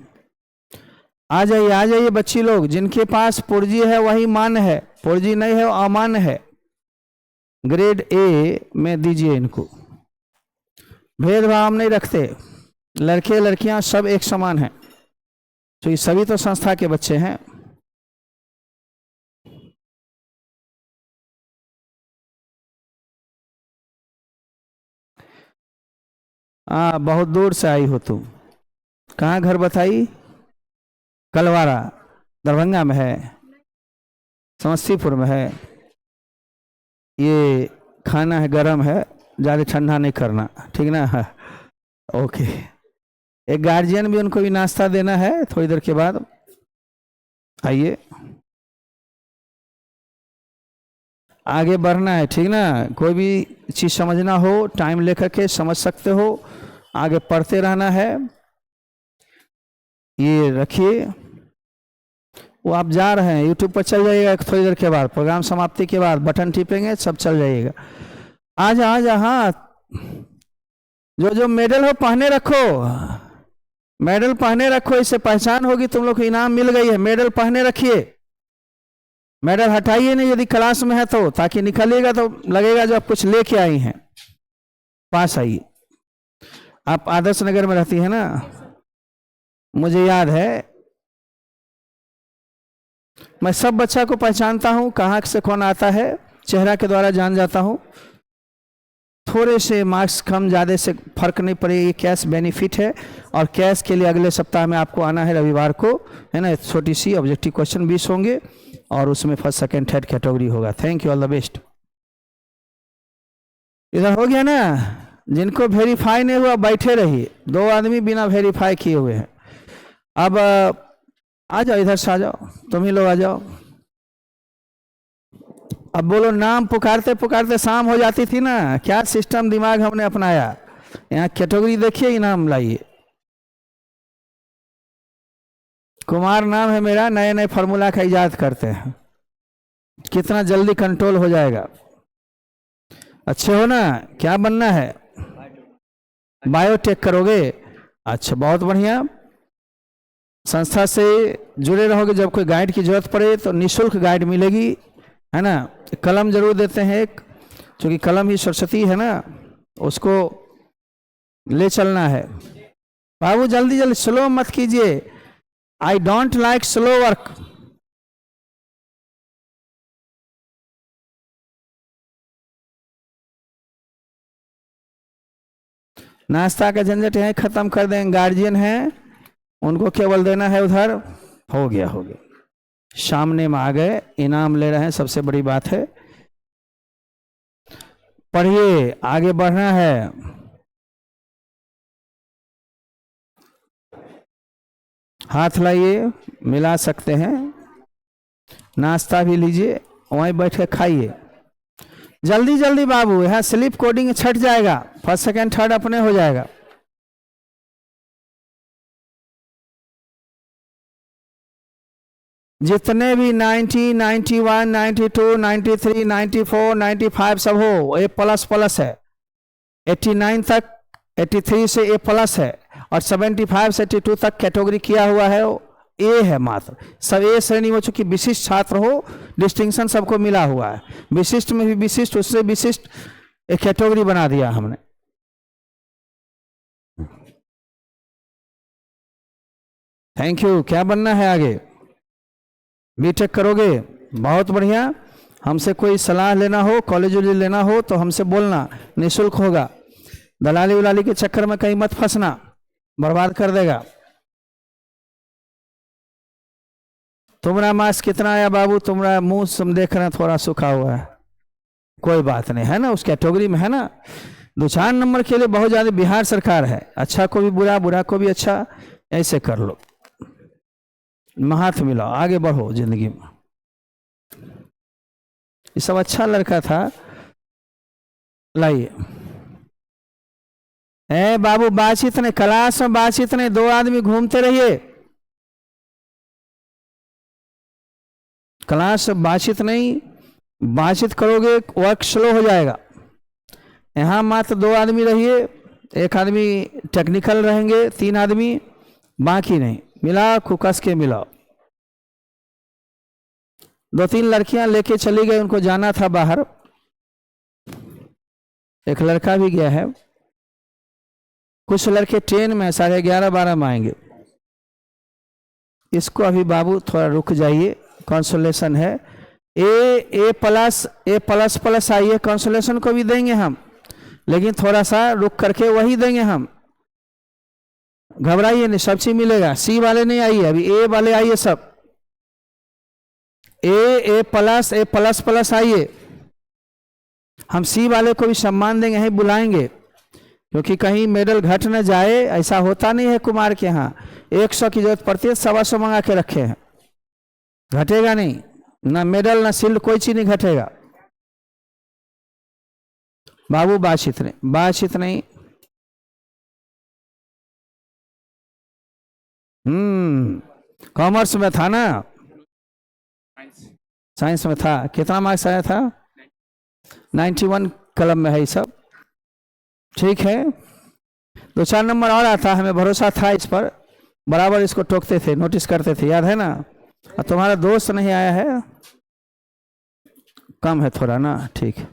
आ जाइए बच्ची लोग, जिनके पास पुर्जी है वही मान्य है, पुर्जी नहीं है अमान्य है। ग्रेड ए में दीजिए इनको, भेदभाव हम नहीं रखते, लड़के लड़कियां सब एक समान हैं, तो ये सभी तो संस्था के बच्चे हैं। बहुत दूर से आई हो तुम, कहाँ घर बताई? कलवारा, दरभंगा में है, समस्तीपुर में है। ये खाना है, गरम है, ज़्यादा ठंडा नहीं करना, ठीक ना? ओके। एक गार्जियन भी, उनको भी नाश्ता देना है थोड़ी देर के बाद। आइए, आगे बढ़ना है, ठीक ना? कोई भी चीज़ समझना हो, टाइम लेकर के समझ सकते हो, आगे पढ़ते रहना है। ये रखिए, वो आप जा रहे हैं, यूट्यूब पर चल जाइएगा थोड़ी देर के बाद, प्रोग्राम समाप्ति के बाद बटन टिपेंगे, सब चल जाइएगा। आजा हाँ, जो मेडल हो पहने रखो, मेडल पहने रखो, इससे पहचान होगी, तुम लोग को इनाम मिल गई है। मेडल पहने रखिए, मेडल हटाइए नहीं यदि क्लास में है तो, ताकि निकलिएगा तो लगेगा जो आप कुछ लेके आई हैं। पास आइए। आप आदर्श नगर में रहती है ना, मुझे याद है, मैं सब बच्चा को पहचानता हूँ, कहाँ से कौन आता है, चेहरा के द्वारा जान जाता हूँ। थोड़े से मार्क्स कम ज़्यादा से फर्क नहीं पड़ेगा, ये कैश बेनिफिट है। और कैश के लिए अगले सप्ताह में आपको आना है रविवार को, है ना? छोटी सी ऑब्जेक्टिव क्वेश्चन 20 होंगे, और उसमें फर्स्ट सेकंड थर्ड कैटेगरी होगा। Thank you, all the best. इधर हो गया ना? जिनको वेरीफाई नहीं हुआ बैठे रहिए, 2 आदमी बिना वेरीफाई किए हुए हैं। अब आ जाओ, इधर से आ जाओ, तुम ही लोग आ जाओ। अब बोलो, नाम पुकारते पुकारते शाम हो जाती थी ना, क्या सिस्टम दिमाग हमने अपनाया। यहाँ कैटेगरी देखिए, इनाम लाइए। कुमार नाम है मेरा, नए नए फार्मूला का इजाद करते हैं, कितना जल्दी कंट्रोल हो जाएगा। अच्छे हो ना? क्या बनना है? बायोटेक करोगे? अच्छा, बहुत बढ़िया। संस्था से जुड़े रहोगे, जब कोई गाइड की जरूरत पड़े तो निःशुल्क गाइड मिलेगी, है ना? कलम जरूर देते हैं एक, क्योंकि कलम ही सरस्वती है ना, उसको ले चलना है। बाबू जल्दी जल्दी, स्लो मत कीजिए, I don't like slow work. नाश्ता का झंझट यहीं खत्म कर देंगे, गार्जियन है उनको केवल देना है उधर, हो गया हो गया, सामने में आ गए, इनाम ले रहे हैं, सबसे बड़ी बात है। पढ़िए, आगे बढ़ना है। हाथ लाइए, मिला सकते हैं, नाश्ता भी लीजिए, वहीं बैठ के खाइए। जल्दी जल्दी बाबू, यहाँ स्लिप कोडिंग छट जाएगा, फर्स्ट सेकंड थर्ड अपने हो जाएगा। जितने भी 90, 91, 92, 93, 94, 95 सब हो, ए प्लस प्लस है। 89 तक, 83 से ए प्लस है, और 75 से 82 तक कैटेगरी किया हुआ है, ए है मात्र। सब ए श्रेणी हो चुकी, विशिष्ट छात्र हो, डिस्टिंक्शन सबको मिला हुआ है। विशिष्ट में भी विशिष्ट, उससे विशिष्ट एक कैटेगरी बना दिया हमने। Thank you. क्या बनना है आगे? बीटेक करोगे? बहुत बढ़िया। हमसे कोई सलाह लेना हो, कॉलेज लेना हो तो हमसे बोलना, निःशुल्क होगा। दलाली उलाली के चक्कर में कहीं मत फंसना, बर्बाद कर देगा। तुम्हारा मास्क कितना आया बाबू? तुम्हारा मुंह हम देख रहे हैं थोड़ा सूखा हुआ है, कोई बात नहीं है ना, उस कैटेगरी में है ना। 2-4 नंबर के लिए बहुत ज्यादा बिहार सरकार है, अच्छा को भी बुरा, बुरा को भी अच्छा, ऐसे कर लो, हाथ मिलाओ, आगे बढ़ो जिंदगी में। ये सब अच्छा लड़का था, लाइए। ए बाबू बातचीत नहीं, क्लास में बातचीत नहीं, 2 आदमी घूमते रहिए, क्लास में बातचीत नहीं, बातचीत करोगे वर्क स्लो हो जाएगा। यहाँ मात्र 2 आदमी रहिए, एक आदमी टेक्निकल रहेंगे, 3 आदमी, बाकी नहीं। मिलाओ, कुकस के मिलाओ। 2-3 लड़कियां लेके चली गई, उनको जाना था बाहर, एक लड़का भी गया है। कुछ लड़के ट्रेन में 11:30-12 में आएंगे। इसको अभी बाबू थोड़ा रुक जाइए, कंसोलेशन है। ए प्लस प्लस आइए, कंसोलेशन को भी देंगे हम, लेकिन थोड़ा सा रुक करके वही देंगे हम, घबराइए नहीं, सब चीज मिलेगा। सी वाले नहीं आइए अभी, ए वाले आइए सब। ए प्लस प्लस आइए, हम सी वाले को भी सम्मान देंगे, यहीं बुलाएंगे, क्योंकि कहीं मेडल घट न जाए, ऐसा होता नहीं है कुमार के यहाँ। 100 की जरूरत पड़ती है, 125 मंगा के रखे हैं, घटेगा नहीं, ना मेडल ना शील्ड, कोई चीज नहीं घटेगा। बाबू बातचीत नहीं, बातचीत नहीं। कॉमर्स में था ना, साइंस में था। कितना मार्क्स आया था? 91 कलम में है ये सब, ठीक है। 2-4 नंबर और आता, हमें भरोसा था इस पर, बराबर इसको टोकते थे, नोटिस करते थे, याद है ना। और तुम्हारा दोस्त नहीं आया है, कम है थोड़ा ना, ठीक है।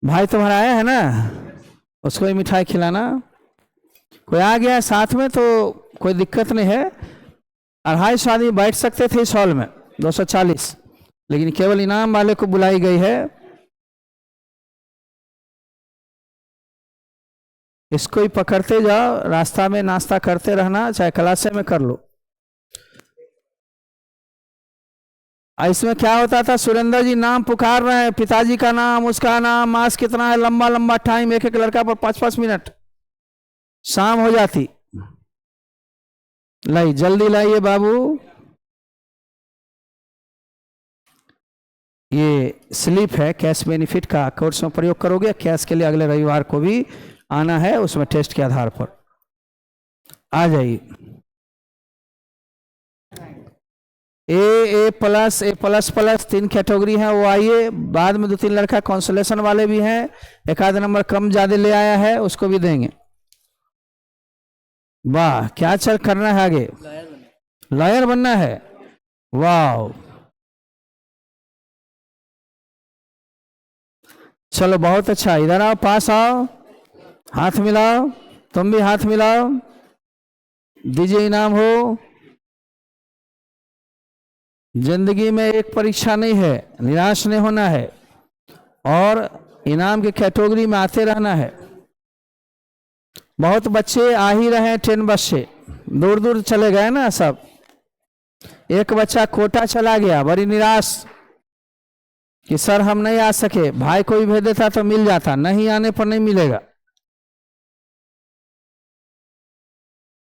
भाई तुम्हारा आया है ना, उसको ही मिठाई खिलाना। कोई आ गया साथ में तो कोई दिक्कत नहीं है। 250 आदमी बैठ सकते थे इस हॉल में, 240, लेकिन केवल इनाम वाले को बुलाई गई है। इसको ही पकड़ते जाओ, रास्ता में नाश्ता करते रहना, चाहे क्लासे में कर लो। इसमें क्या होता था, सुरेंद्र जी नाम पुकार रहे हैं, पिताजी का नाम, उसका नाम, मास कितना है, लंबा लंबा टाइम, एक एक लड़का पर 5-5 मिनट, शाम हो जाती। लाई जल्दी लाइए बाबू। ये स्लिप है कैश बेनिफिट का, कोर्स में प्रयोग करोगे, कैश के लिए अगले रविवार को भी आना है, उसमें टेस्ट के आधार पर आ जाइए। ए प्लस प्लस 3 कैटेगरी है, वो आइए। बाद में 2-3 लड़का कंसोलेशन वाले भी हैं, एक आध नंबर कम ज्यादा ले आया है, उसको भी देंगे। वाह, क्या चल करना है आगे? लॉयर बनना है, वाह। चलो बहुत अच्छा, इधर आओ, पास आओ, हाथ मिलाओ। तुम भी हाथ मिलाओ, दीजिए इनाम हो। जिंदगी में एक परीक्षा नहीं है, निराश नहीं होना है और इनाम की कैटेगरी में आते रहना है। बहुत बच्चे आ ही रहे हैं ट्रेन बस से, दूर दूर चले गए ना सब। एक बच्चा कोटा चला गया, बड़ी निराश कि सर हम नहीं आ सके, भाई को भी भेज देता तो मिल जाता, नहीं आने पर नहीं मिलेगा।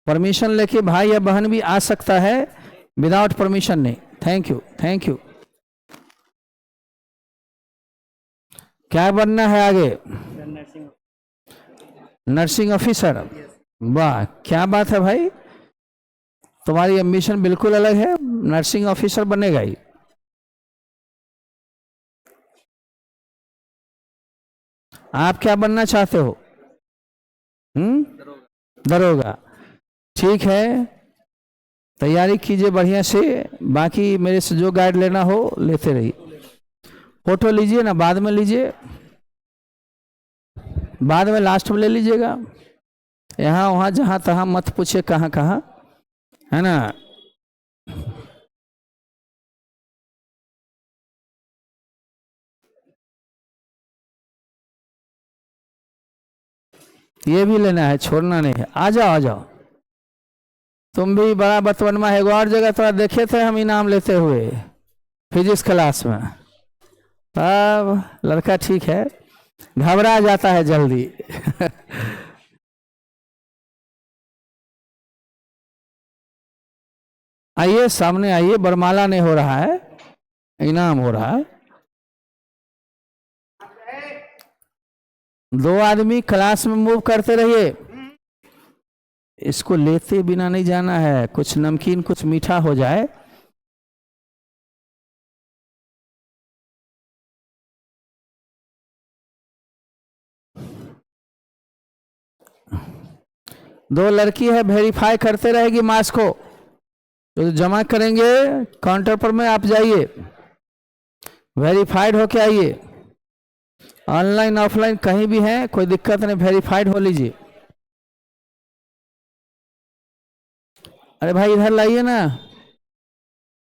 परमिशन लेके भाई या बहन भी आ सकता है, विदाउट परमिशन नहीं। Thank you, thank you. क्या बनना है आगे? Nursing officer. वाह, क्या बात है भाई, तुम्हारी एम्बिशन बिल्कुल अलग है, नर्सिंग ऑफिसर बनेगा ही। आप क्या बनना चाहते हो? दरोगा। ठीक है, तैयारी कीजिए बढ़िया से। बाकी मेरे से जो गाइड लेना हो लेते रहिए। फोटो लीजिए ना, बाद में लीजिए, बाद में लास्ट में ले लीजिएगा। यहाँ वहाँ जहाँ तहाँ मत पूछिए कहाँ कहाँ, है ना। ये भी लेना है, छोड़ना नहीं है। आ जाओ आ जाओ, तुम भी बड़ा बतवनमा है। और जगह थोड़ा देखे थे हम इनाम लेते हुए फिजिक्स क्लास में, तब लड़का ठीक है, घबरा जाता है जल्दी। आइए सामने आइए, बरमाला नहीं हो रहा है, इनाम हो रहा है। 2 आदमी क्लास में मूव करते रहिए। इसको लेते बिना नहीं जाना है, कुछ नमकीन कुछ मीठा हो जाए। दो लड़की है, वेरीफाई करते रहेगी मार्क्स को, तो जमा करेंगे काउंटर पर में, आप जाइए वेरीफाइड होके आइए। ऑनलाइन ऑफलाइन कहीं भी है कोई दिक्कत नहीं, वेरीफाइड हो लीजिए। अरे भाई इधर लाइए ना,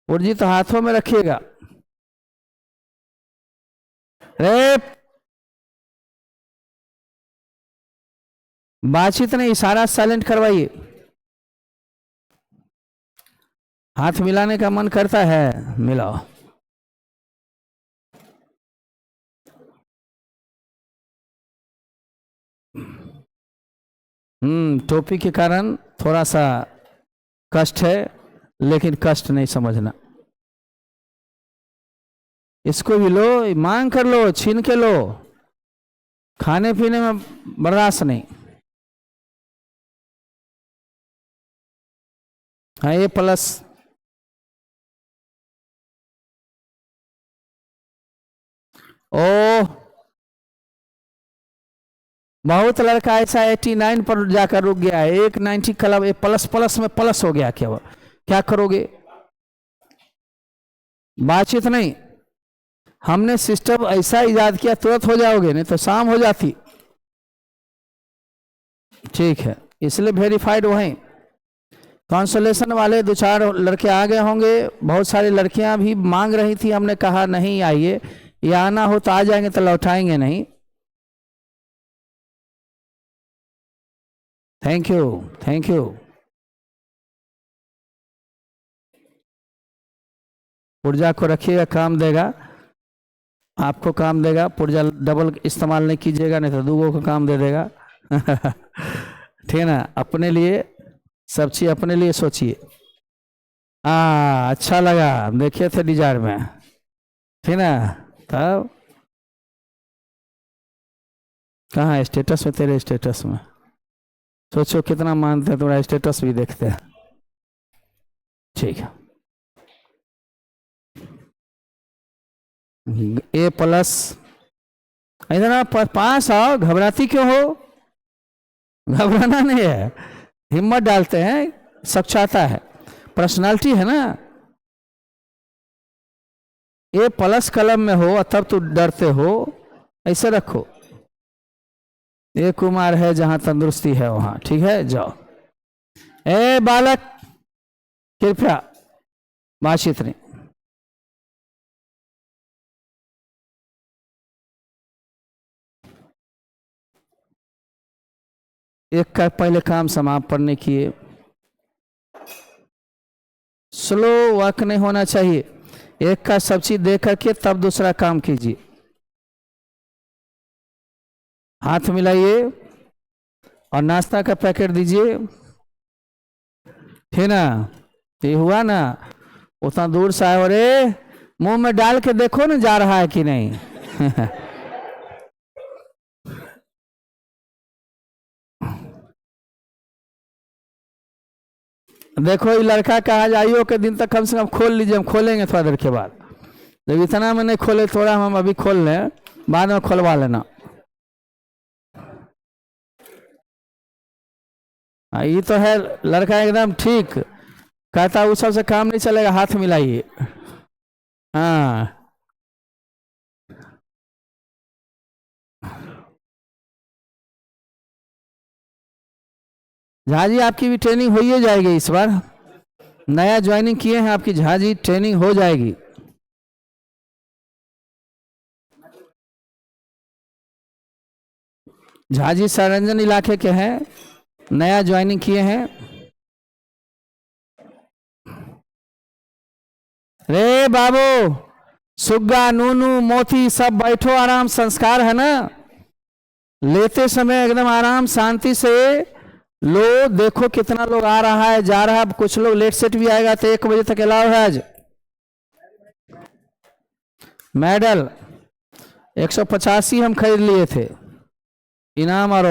उर्जी तो हाथों में रखिएगा। अरे बातचीत नहीं, इशारा साइलेंट करवाइए। हाथ मिलाने का मन करता है, मिलाओ। टोपी के कारण थोड़ा सा कष्ट है, लेकिन कष्ट नहीं समझना। इसको भी लो, मांग कर लो, छीन के लो, खाने पीने में बर्दाश्त नहीं। हाँ, A+। ओ, बहुत लड़का ऐसा 89 पर जाकर रुक गया है, 190 क्लब प्लस में प्लस हो गया। क्या करोगे? बातचीत नहीं, हमने सिस्टम ऐसा इजाद किया तुरंत हो जाओगे, नहीं तो शाम हो जाती। ठीक है, इसलिए वेरीफाइड वहीं। कॉन्सोलेशन वाले 2-4 लड़के आ गए होंगे, बहुत सारी लड़कियां भी मांग रही थी, हमने कहा नहीं आइए, या आना हो तो आ जाएंगे, तो लौटाएंगे नहीं। Thank you, thank you. पुर्जा को रखिएगा, काम देगा, आपको काम देगा। पुर्जा डबल इस्तेमाल नहीं कीजिएगा, नहीं तो दूगों को काम दे देगा। ठीक है ना, अपने लिए सब चीज अपने लिए सोचिए। अच्छा लगा, देखे थे डिजायर में, ठीक ना। तब कहाँ है स्टेटस में? तेरे स्टेटस में सोचो कितना मानते हैं, तुम्हारा स्टेटस भी देखते हैं। ठीक है, A+। इधर आप पास आओ, घबराती क्यों हो? घबराना नहीं है, हिम्मत डालते हैं, सक्षाता है, पर्सनालिटी है ना। A+ कलम में हो तब तो डरते हो, ऐसे रखो। एक उम्र है जहां तंदुरुस्ती है वहां, ठीक है, जाओ। ए बालक, कृपया, बातचीत नहीं। एक का पहले काम समाप्त करने की, स्लो वर्क नहीं होना चाहिए। एक का सब चीज दे करके तब दूसरा काम कीजिए। हाथ मिलाइए और नाश्ता का पैकेट दीजिए, ठीक ना। ये हुआ ना, उतना दूर से आए, अरे मुंह में डाल के देखो ना जा रहा है कि नहीं। देखो ये लड़का का आज आईओ के दिन तक कम से कम खोल लीजिए, हम खोलेंगे थोड़ा देर के बाद। जब इतना में नहीं खोले, थोड़ा हम अभी खोल लें, बाद में खोलवा लेना। ये तो है लड़का एकदम ठीक कहता, उस सबसे काम नहीं चलेगा, हाथ मिलाइए। हाँ, झाजी आपकी भी ट्रेनिंग हो ही जाएगी इस बार, नया ज्वाइनिंग किए हैं, आपकी झाजी ट्रेनिंग हो जाएगी। झाजी सरंजन इलाके के हैं, नया ज्वाइनिंग किए हैं। रे बाबू, सुग्गा, नूनू, मोती सब बैठो आराम, संस्कार है ना। लेते समय एकदम आराम शांति से लो। देखो कितना लोग आ रहा है जा रहा है, कुछ लोग लेट सेट भी आएगा तो 1 बजे तक अलाउ है आज। मेडल 185 हम खरीद लिए थे, इनाम और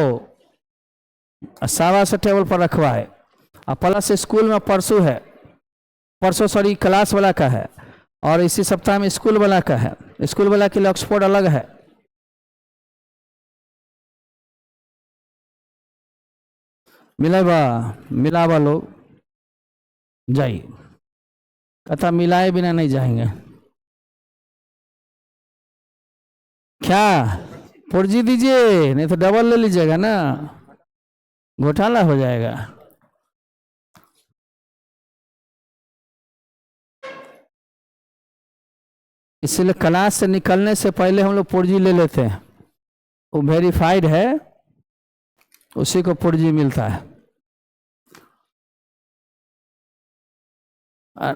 1.25 टेबल पर रखवा है। और प्लस स्कूल में परसों है, परसों सॉरी क्लास वाला का है, और इसी सप्ताह में स्कूल वाला का है। स्कूल वाला के लिए ऑक्सफोर्ड अलग है। मिलावा लोग जाइए, कहता मिलाए बिना नहीं जाएंगे। क्या पुर्जी दीजिए, नहीं तो डबल ले लीजिएगा ना, घोटाला हो जाएगा। इसलिए क्लास से निकलने से पहले हम लोग पुर्जी ले लेते हैं, वो वेरीफाइड है, उसी को पुर्जी मिलता है।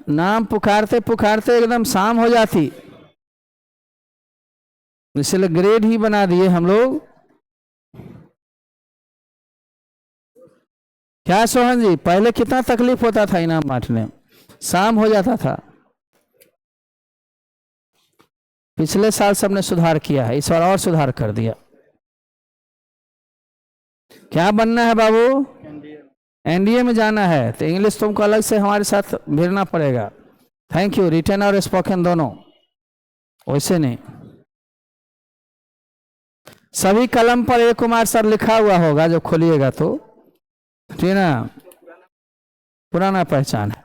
नाम पुकारते पुकारते एकदम शाम हो जाती, इसलिए ग्रेड ही बना दिए हम लोग। क्या सोहन जी, पहले कितना तकलीफ होता था इनाम बांटने, शाम हो जाता था। पिछले साल सबने सुधार किया है, इस बार और सुधार कर दिया। क्या बनना है बाबू? एनडीए में जाना है तो इंग्लिश तुमको अलग से हमारे साथ भिड़ना पड़ेगा। थैंक यू, रिटन और स्पोकन दोनों, वैसे नहीं। सभी कलम पर ए कुमार सर लिखा हुआ होगा जब खोलिएगा तो, ठीक ना। पुराना पहचान है।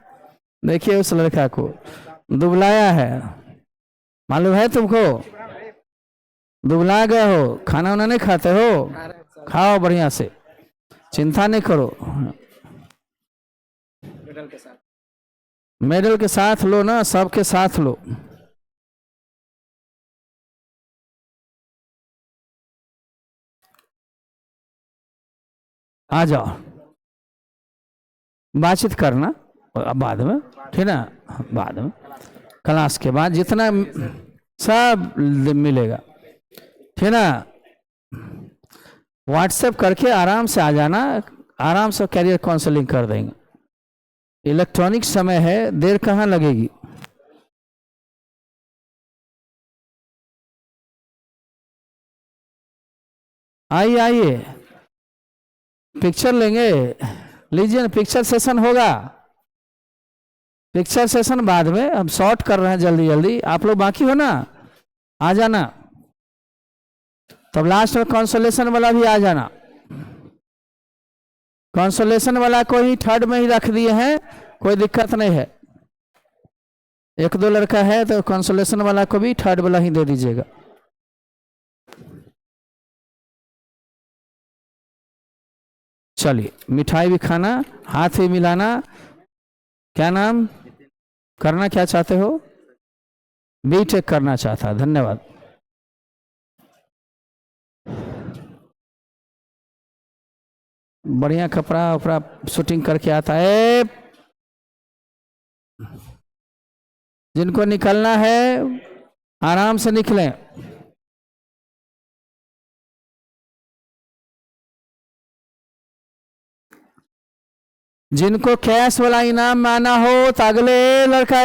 देखिए उस लड़का को दुबलाया है, मालूम है तुमको? दुबला गए हो, खाना वाना नहीं खाते हो, खाओ बढ़िया से, चिंता नहीं करो। मेडल के साथ लो ना, सबके साथ लो। आ जाओ, बातचीत करना बाद में, ठीक ना, बाद में क्लास के बाद जितना सब मिलेगा, ठीक ना। व्हाट्सएप करके आराम से आ जाना, आराम से कैरियर काउंसलिंग कर देंगे। इलेक्ट्रॉनिक समय है, देर कहाँ लगेगी। आइए आइए, पिक्चर लेंगे, लीजिए ना, पिक्चर सेशन होगा। पिक्चर सेशन बाद में, हम शॉर्ट कर रहे हैं जल्दी जल्दी, आप लोग बाकी हो ना, आ जाना। तब लास्ट में कंसोलेशन वाला भी आ जाना। कंसोलेशन वाला को ही थर्ड में ही रख दिए हैं, कोई दिक्कत नहीं है। 1-2 लड़का है तो कंसोलेशन वाला को भी थर्ड वाला ही दे दीजिएगा। चलिए, मिठाई भी खाना, हाथ भी मिलाना। क्या नाम, करना क्या चाहते हो? बीटेक करना चाहता, धन्यवाद। बढ़िया कपड़ा उपड़ा शूटिंग करके आता है। जिनको निकलना है आराम से निकलें। जिनको कैश वाला इनाम आना हो तो अगले लड़का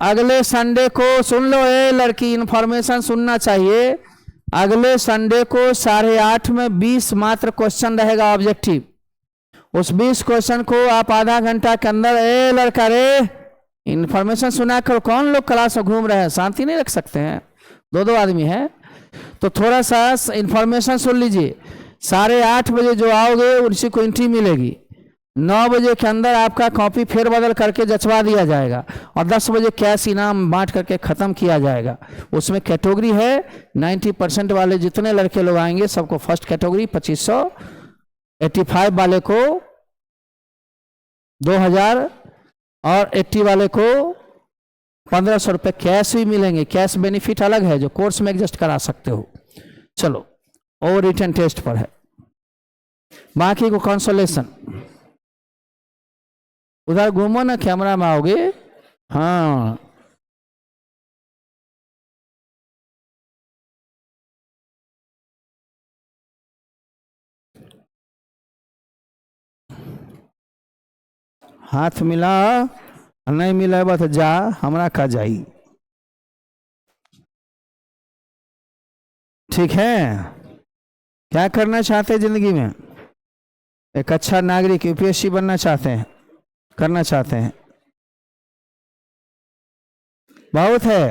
अगले संडे को सुन लो, लड़की इंफॉर्मेशन सुनना चाहिए। अगले संडे को 8:30 में 20 मात्र क्वेश्चन रहेगा ऑब्जेक्टिव। उस 20 क्वेश्चन को आप आधा घंटा के अंदर, लड़का रे इंफॉर्मेशन सुना कर, कौन लोग क्लास में घूम रहे हैं, शांति नहीं रख सकते हैं, दो आदमी है, तो थोड़ा सा इंफॉर्मेशन सुन लीजिए। 8:30 बजे जो आओगे उसी को एंट्री मिलेगी। 9 बजे के अंदर आपका कॉपी फेरबदल करके जचवा दिया जाएगा और 10 बजे कैश इनाम बांट करके ख़त्म किया जाएगा। उसमें कैटेगरी है, 90% वाले जितने लड़के लोग आएंगे सबको फर्स्ट कैटेगरी 2500, 85 वाले को 2000 और 80 वाले को 1500 रुपये कैश भी मिलेंगे। कैश बेनिफिट अलग है जो कोर्स में एडजस्ट करा सकते हो। चलो, और रिटन टेस्ट पर है, बाकी को कंसोलेशन। उधर घूमो ना, कैमरा में आओगे। हाँ, हाथ मिला, नहीं मिला बस जा, हमरा का जाई। ठीक है, क्या करना चाहते हैं जिंदगी में? एक अच्छा नागरिक, यूपीएससी बनना चाहते हैं, करना चाहते हैं, बहुत है।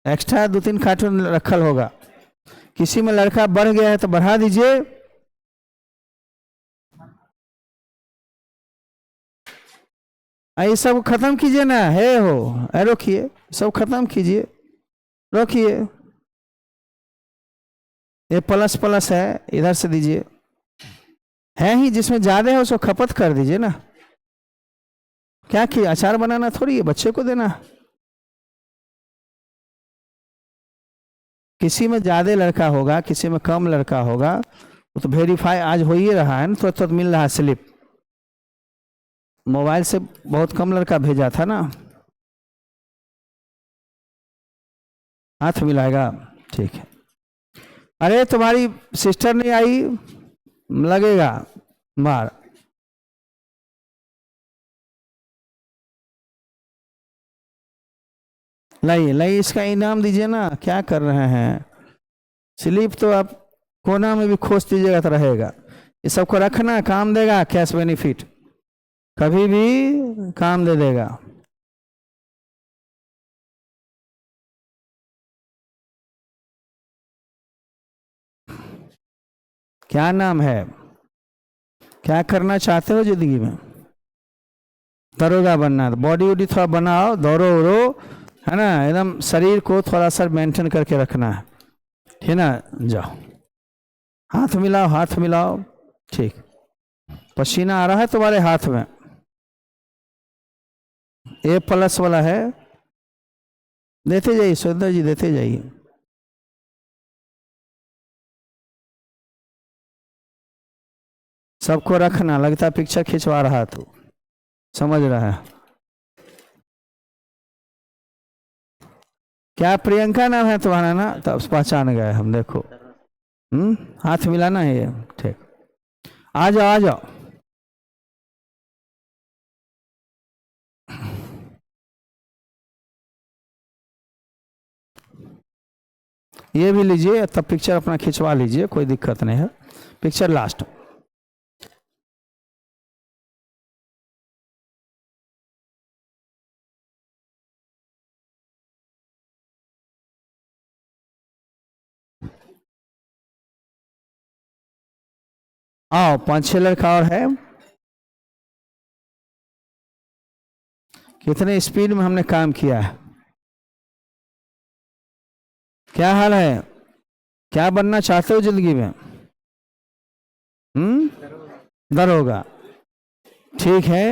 एक्स्ट्रा 2-3 कार्टून रखल होगा। किसी में लड़का बढ़ गया है तो बढ़ा दीजिए। ये सब खत्म कीजिए ना, है हो, रोकिए, सब खत्म कीजिए, रोकिए। ये प्लस प्लस है, इधर से दीजिए, है ही जिसमें ज्यादा है उसको खपत कर दीजिए ना। क्या किया, अचार बनाना थोड़ी है, बच्चे को देना। किसी में ज्यादा लड़का होगा, किसी में कम लड़का होगा, वो तो वेरीफाई आज हो ही रहा है ना, तो मिल रहा है स्लिप। मोबाइल से बहुत कम लड़का भेजा था ना। हाथ मिलाएगा, ठीक है। अरे तुम्हारी सिस्टर नहीं आई, लगेगा मार। लाइए लाइए, इसका इनाम दीजिए ना, क्या कर रहे हैं? स्लिप तो आप कोना में भी खोज दीजिएगा तो रहेगा। ये सबको रखना, काम देगा, कैश बेनिफिट कभी भी काम दे देगा। क्या नाम है, क्या करना चाहते हो जिंदगी में? दरोगा बनना, बॉडी वॉडी थोड़ा बनाओ, दौड़ो उड़ो, है ना, एकदम शरीर को थोड़ा सा मेंटेन करके रखना है ना। जाओ, हाथ मिलाओ, हाथ मिलाओ, ठीक। पसीना आ रहा है तुम्हारे हाथ में, ए प्लस वाला है, देते जाइए सुंदर जी, देते जाइए। सबको रखना, लगता पिक्चर खिंचवा रहा तू, समझ रहा है। क्या प्रियंका नाम है तुम्हारा ना, तब पहचान गए हम, देखो। हाथ मिलाना है ये, ठीक। आ जाओ, आ जाओ। ये भी लीजिए, तब पिक्चर अपना खिंचवा लीजिए, कोई दिक्कत नहीं है। Picture last. आओ, 5-6 लड़का और है। कितने स्पीड में हमने काम किया है। क्या हाल है, क्या बनना चाहते हो जिंदगी में? दरोगा, ठीक है।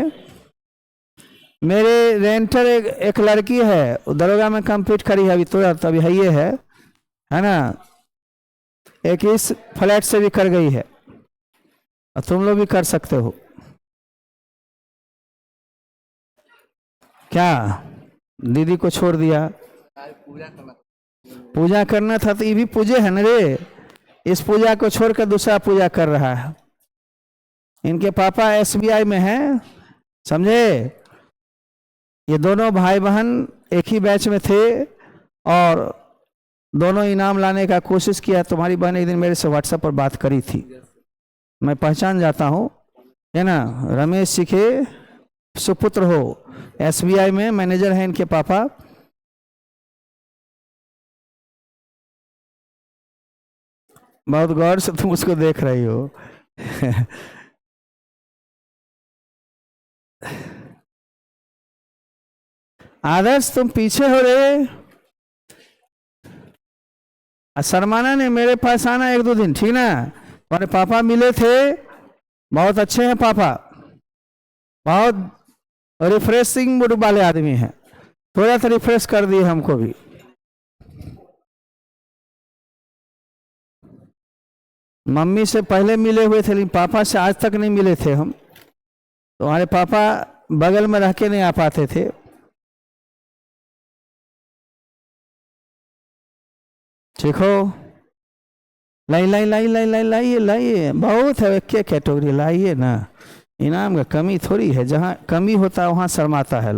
मेरे रेंटर एक लड़की है, वो दरोगा में कंप्लीट करी है अभी, तुरंत अभी है ये है ना। एक इस फ्लैट से भी कर गई है, और तुम लोग भी कर सकते हो। क्या दीदी को छोड़ दिया? पूजा करना था तो ये भी पूजे है ना रे। इस पूजा को छोड़कर दूसरा पूजा कर रहा है। इनके पापा एसबीआई में हैं, समझे। ये दोनों भाई बहन एक ही बैच में थे और दोनों इनाम लाने का कोशिश किया। तुम्हारी बहन एक दिन मेरे से व्हाट्सएप पर बात करी थी, मैं पहचान जाता हूँ, है ना। रमेश जी के सुपुत्र हो, एसबीआई में मैनेजर हैं इनके पापा। बहुत गौर से तुम उसको देख रही हो। आदर्श तुम पीछे हो रे। शर्माना ने मेरे पास आना एक दो दिन, ठीक ना। तुम्हारे पापा मिले थे, बहुत अच्छे हैं पापा, बहुत रिफ्रेशिंग मूड वाले आदमी हैं। थोड़ा सा रिफ्रेश कर दिए हमको भी। मम्मी से पहले मिले हुए थे, लेकिन पापा से आज तक नहीं मिले थे हम। तुम्हारे पापा बगल में रह के नहीं आ पाते थे। ठीक हो? लाइए, बहुत है, एक कैटेगरी लाइए ना। इनाम का कमी थोड़ी है, जहाँ कमी होता है वहाँ शर्माता है।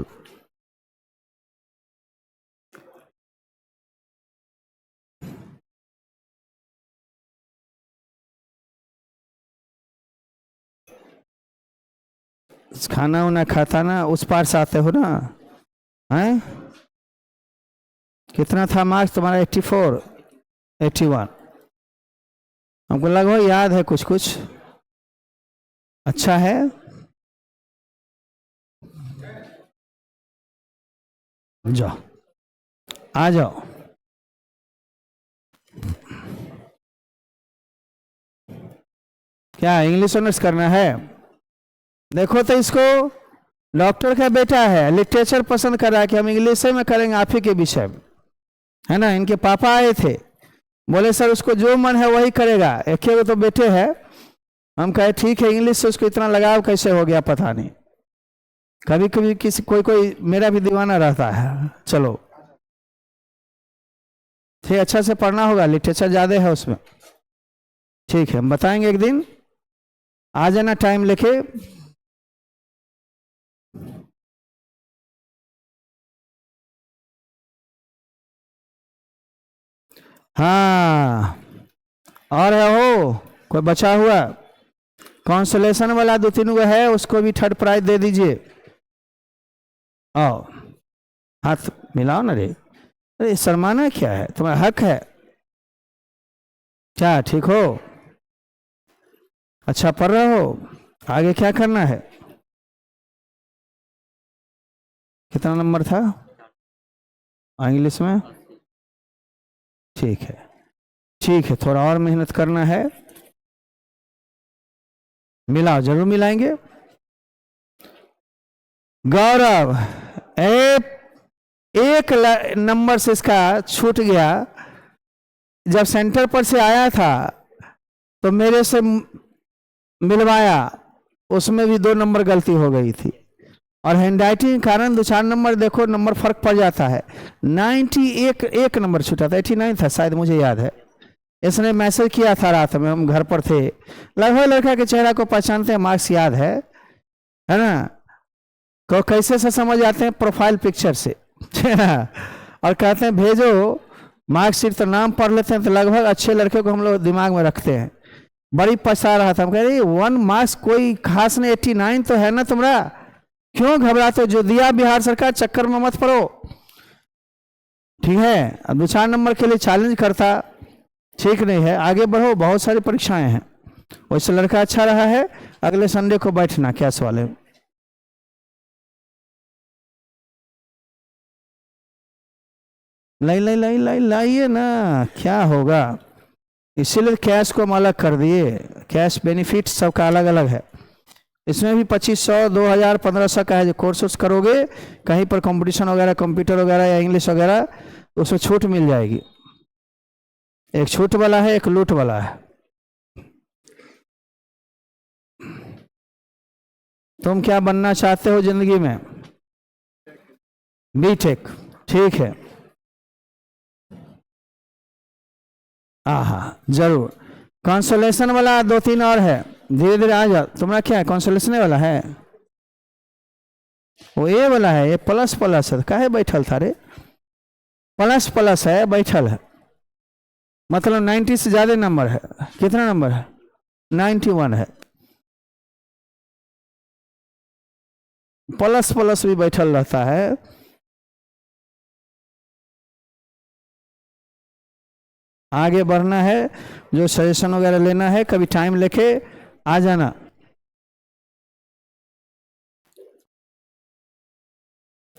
खाना उना खाता ना, उस पार से आते हो ना, हैं? कितना था मार्क्स तुम्हारा? 84, 81? हमको लगभग याद है कुछ कुछ। अच्छा है। जाओ, आ जाओ। क्या इंग्लिश ऑनर्स करना है? देखो तो इसको, डॉक्टर का बेटा है, लिटरेचर पसंद कर रहा है कि हम इंग्लिश में करेंगे आप ही के विषय में, है ना। इनके पापा आए थे, बोले सर उसको जो मन है वही करेगा, एक ही तो बेटे है। हम कहे ठीक है, इंग्लिश से उसको इतना लगाव कैसे हो गया पता नहीं। कभी कभी किसी कोई मेरा भी दीवाना रहता है। चलो ठीक, अच्छा से पढ़ना होगा, लिटरेचर ज्यादा है उसमें। ठीक है, हम बताएंगे एक दिन, आ जाना टाइम लेके। हाँ, और है हो कोई बचा हुआ? कॉन्सोलेशन वाला 2-3 गो है, उसको भी थर्ड प्राइज दे दीजिए। आओ, हाथ मिलाओ ना रे। अरे शर्माना क्या है, तुम्हारा हक है। क्या ठीक हो? अच्छा पढ़ रहे हो? आगे क्या करना है? कितना नंबर था इंग्लिश में? ठीक है, ठीक है, थोड़ा और मेहनत करना है। मिलाओ, जरूर मिलाएंगे। गौरव, एक नंबर से इसका छूट गया। जब सेंटर पर से आया था तो मेरे से मिलवाया, उसमें भी 2 नंबर गलती हो गई थी, और हैंडराइटिंग के कारण 2-4 नंबर देखो, नंबर फर्क पड़ जाता है। 91 एक नंबर छूटा था, 89 था शायद, मुझे याद है। इसने मैसेज किया था रात में, हम घर पर थे। लगभग लड़का के चेहरा को पहचानते हैं, मार्क्स याद है ना। तो कैसे से समझ आते हैं? प्रोफाइल पिक्चर से। और कहते हैं भेजो मार्कशीट, तो नाम पढ़ लेते हैं, तो लगभग अच्छे लड़के को हम लोग दिमाग में रखते हैं। बड़ी पछता रहा था, हम कह रहे 1 मार्क्स कोई खास नहीं, 89 तो है ना तुम्हारा, क्यों घबराते हो? जो दिया बिहार सरकार, चक्कर में मत पड़ो, ठीक है। अब 2-4 नंबर के लिए चैलेंज करता ठीक नहीं है, आगे बढ़ो, बहुत सारी परीक्षाएं हैं। वैसे लड़का अच्छा रहा है, अगले संडे को बैठना कैश वाले। लाइए ना, क्या होगा। इसीलिए कैश को हम अलग कर दिए, कैश बेनिफिट सबका अलग अलग है। इसमें भी 2500, 2000, 1500 का है। जो कोर्स करोगे कहीं पर कंपटीशन वगैरह, कंप्यूटर वगैरह या इंग्लिश वगैरह, उसमें छूट मिल जाएगी। एक छूट वाला है, एक लूट वाला है। तुम क्या बनना चाहते हो जिंदगी में? बीटेक, ठीक है। जरूर। कॉन्सोलेशन वाला 2-3 और है, धीरे धीरे आ जाओ। तुम्हारा क्या है, कॉन्सोलेशन वाला है? वो ए वाला है, ये प्लस प्लस है, काहे बैठल था रे? प्लस प्लस है, बैठल है, मतलब 90 से ज्यादा नंबर है। कितना नंबर है? 91 है। प्लस प्लस भी बैठल रहता है। आगे बढ़ना है, जो सजेशन वगैरह लेना है कभी टाइम लेके आ जाना।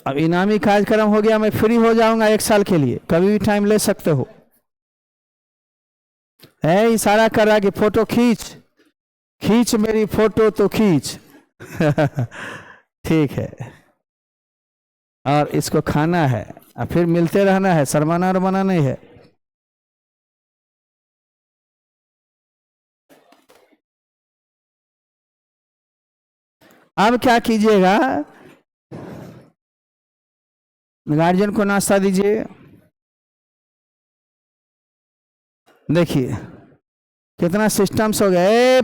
अब इनामी कार्यक्रम हो गया, मैं फ्री हो जाऊंगा 1 साल के लिए, कभी भी टाइम ले सकते हो। है इशारा कर रहा कि फोटो खींच, खींच मेरी फोटो तो खींच। ठीक है। और इसको खाना है और फिर मिलते रहना है, शर्माना उर्माना नहीं है। अब क्या कीजिएगा, गार्जियन को नाश्ता दीजिए। देखिए कितना सिस्टम्स हो गए।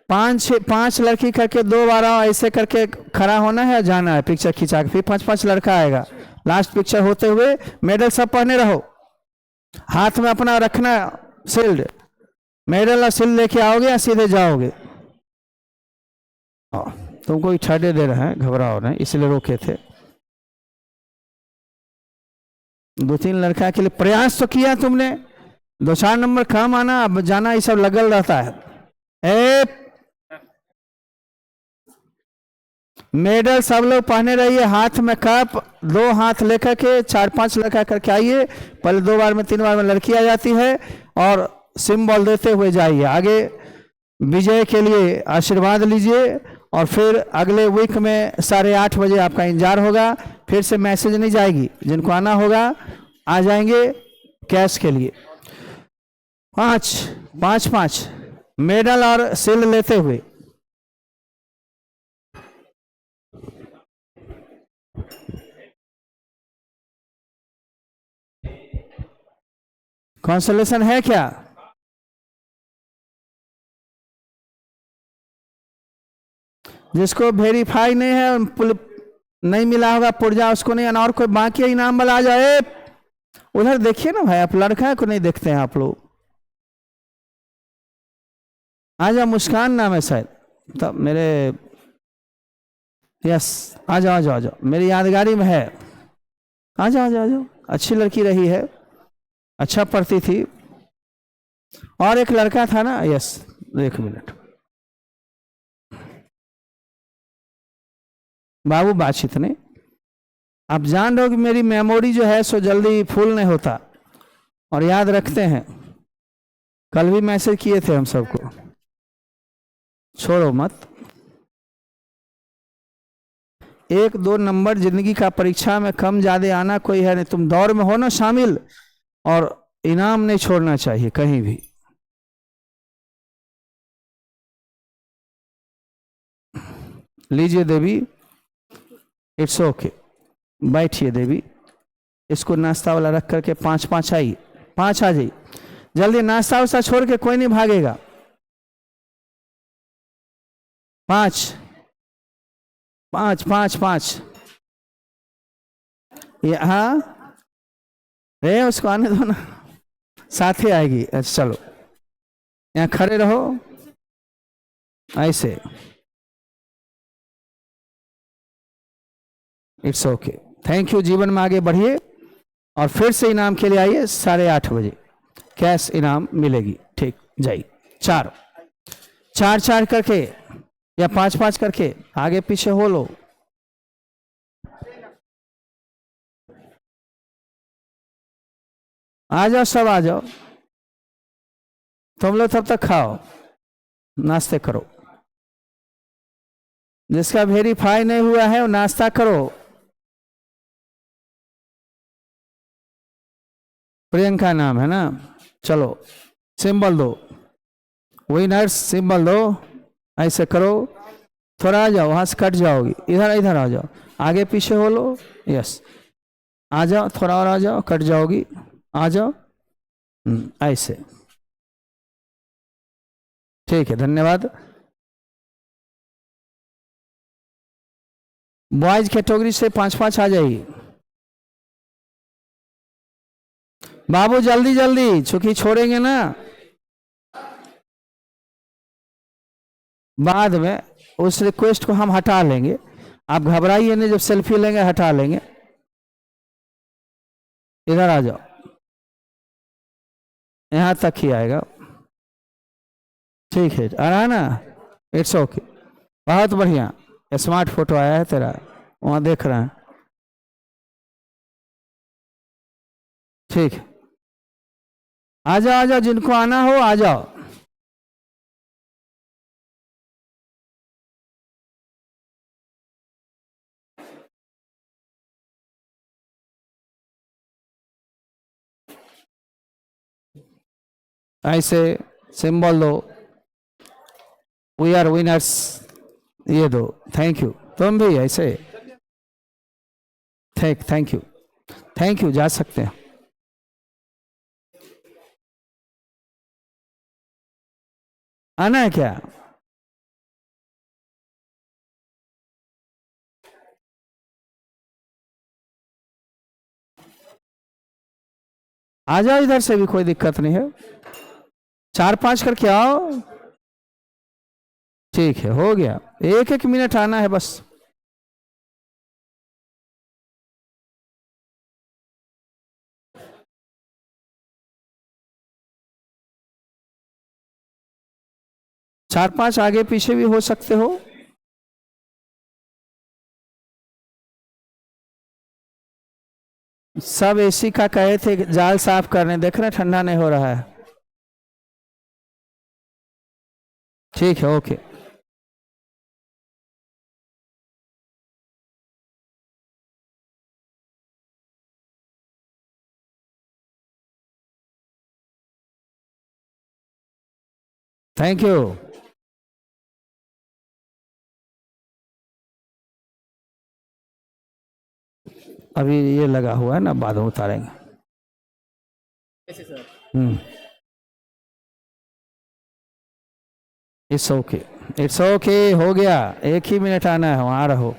5 लड़की करके 2 बार ऐसे करके खड़ा होना है, जाना है पिक्चर खिंचा के, फिर 5 लड़का आएगा। लास्ट पिक्चर होते हुए मेडल सब पहने रहो, हाथ में अपना रखना शील्ड, मेडल और शील्ड लेके आओगे या सीधे जाओगे? तुमको इठाडे दे रहे हैं, घबराओ नहीं, इसलिए रोके थे। 2-3 लड़का के लिए प्रयास तो किया तुमने, 2-4 नंबर कम आना, अब जाना, ये सब लगल रहता है। मेडल सब लोग पहने रहिए, हाथ में कप, 2 हाथ लेकर के 4-5 लड़का करके आइए। पहले 2 बार में 3 बार में लड़की आ जाती है, और सिंबल देते हुए जाइए आगे। विजय के लिए आशीर्वाद लीजिए, और फिर अगले वीक में 8:30 बजे आपका इंतजार होगा। फिर से मैसेज नहीं जाएगी, जिनको आना होगा आ जाएंगे कैश के लिए। 5 मेडल और शील्ड लेते हुए। कॉन्सोलेशन है क्या? जिसको वेरीफाई नहीं है, नहीं मिला होगा पुर्जा, उसको नहीं आना। और कोई बाकी इनाम वाला आ जाए, उधर देखिए ना भाई, आप लड़का को नहीं देखते हैं आप लोग? आ जाओ, मुस्कान नाम है शायद, तब मेरे, यस, आ जाओ आ जाओ आ जाओ, मेरी यादगारी में है। आ जाओ आ जाओ आ जाओ, अच्छी लड़की रही है, अच्छा पढ़ती थी। और एक लड़का था ना, यस, 1 मिनट, बाबू बातचीत ने, आप जान रहे हो कि मेरी मेमोरी जो है सो जल्दी फुल नहीं होता, और याद रखते हैं। कल भी मैसेज किए थे हम सबको, छोड़ो मत। 1-2 नंबर जिंदगी का परीक्षा में कम ज्यादा आना कोई है नहीं। तुम दौड़ में हो ना शामिल, और इनाम नहीं छोड़ना चाहिए कहीं भी। लीजिए देवी, इट्स ओके, बैठिए देवी। इसको नाश्ता वाला रख करके 5 आइए, 5 आ जाइए जल्दी। नाश्ता वास्ता छोड़ के कोई नहीं भागेगा। 5 हाँ, रे उसको आने दो ना, साथ ही आएगी। अच्छा चलो, यहाँ खड़े रहो ऐसे, इट्स ओके, थैंक यू। जीवन में आगे बढ़िए, और फिर से इनाम के लिए आइए 8:30 बजे, कैश इनाम मिलेगी। ठीक, जाइए। 4 करके या 5 करके आगे पीछे हो लो। आ जाओ, सब आ जाओ, तुम लोग तब तक खाओ, नाश्ते करो। जिसका वेरीफाई नहीं हुआ है वो नाश्ता करो। प्रियंका नाम है ना, चलो सिंबल दो, विनर्स सिंबल दो, ऐसे करो। थोड़ा आ जाओ, वहां से कट जाओगी, इधर इधर आ जाओ, आगे पीछे हो लो, यस आ जाओ, थोड़ा और आ जाओ, कट जाओगी, आ जाओ, ऐसे, ठीक है, धन्यवाद। बॉयज कैटेगरी से 5-5 आ जाइए बाबू, जल्दी जल्दी, चूंकि छोड़ेंगे ना बाद में, उस रिक्वेस्ट को हम हटा लेंगे, आप घबराइए नहीं, जब सेल्फी लेंगे हटा लेंगे। इधर आ जाओ, यहां तक ही आएगा, ठीक है, आ रहा है ना, इट्स ओके, बहुत बढ़िया, स्मार्ट फोटो आया है तेरा, वहां देख रहे हैं, ठीक है, आ जाओ आ जाओ, जिनको आना हो आ जाओ। ऐसे सिंबल दो, वी आर विनर्स, ये दो, थैंक यू, तुम भी ऐसे, थैंक यू, थैंक यू, जा सकते हैं। आना है क्या? आ जाओ, इधर से भी कोई दिक्कत नहीं है, 4-5 करके आओ, ठीक है, हो गया, 1-1 मिनट आना है बस। चार पांच आगे पीछे भी हो सकते हो। सब एसी का कहे थे जाल साफ करने, देख रहे ठंडा नहीं हो रहा है, ठीक है, ओके, थैंक यू। अभी ये लगा हुआ है ना, बाद में उतारेंगे। हम्म, इट्स ओके, इट्स ओके, हो गया, 1 ही मिनट आना है, वहां रहो।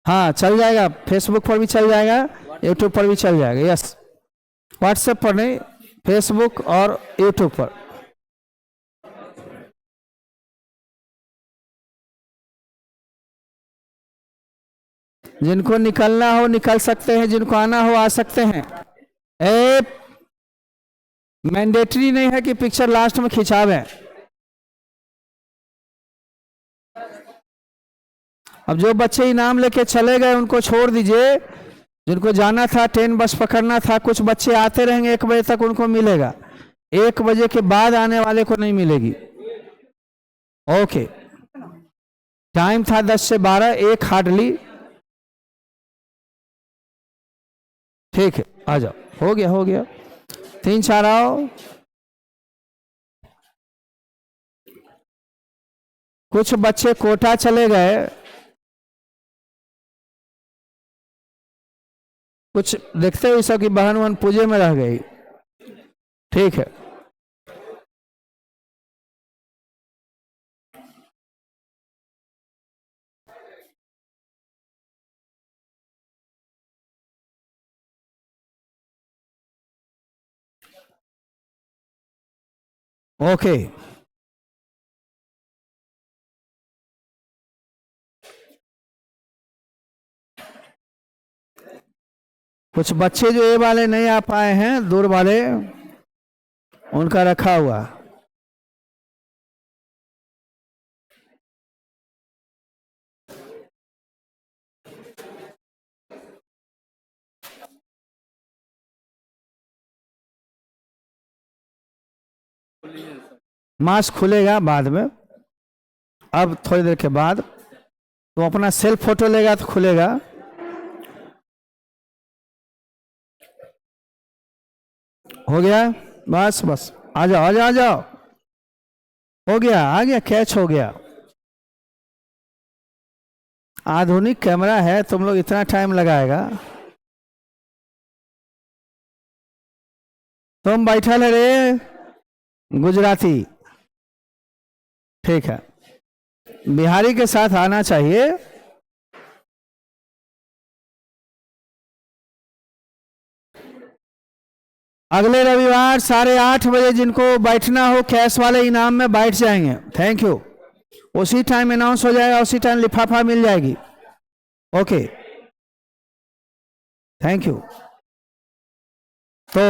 हाँ चल जाएगा, फेसबुक पर भी चल जाएगा, यूट्यूब पर भी चल जाएगा, यस, व्हाट्सएप पर नहीं, फेसबुक और यूट्यूब पर। जिनको निकलना हो निकल सकते हैं, जिनको आना हो आ सकते हैं। ए मैंडेटरी नहीं है कि पिक्चर लास्ट में खिंचावे। अब जो बच्चे इनाम लेके चले गए उनको छोड़ दीजिए, जिनको जाना था, ट्रेन बस पकड़ना था, कुछ बच्चे आते रहेंगे 1 बजे तक, उनको मिलेगा, 1 बजे के बाद आने वाले को नहीं मिलेगी। ओके, टाइम था 10 से 12, 1 हार्डली, ठीक है, आ जाओ, हो गया हो गया, 3-4 आओ। कुछ बच्चे कोटा चले गए, कुछ देखते हुए सब की बहन वहन पूजे में रह गई, ठीक है, ओके, कुछ बच्चे जो ए वाले नहीं आ पाए हैं, दूर वाले, उनका रखा हुआ, मास्क खुलेगा बाद में, अब थोड़ी देर के बाद तो अपना सेल्फ फोटो लेगा तो खुलेगा। हो गया, बस बस, आ जाओ आ जाओ आ जाओ, हो गया, आ गया, कैच हो गया। आधुनिक कैमरा है, तुम लोग इतना टाइम लगाएगा? तुम बैठल है रे गुजराती, ठीक है, बिहारी के साथ आना चाहिए। अगले रविवार 8:30 बजे जिनको बैठना हो कैश वाले इनाम में बैठ जाएंगे। Thank you. उसी टाइम अनाउंस हो जाएगा, उसी टाइम लिफाफा मिल जाएगी। Okay, thank you. तो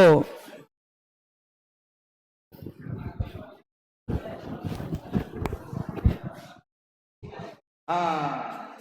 हाँ,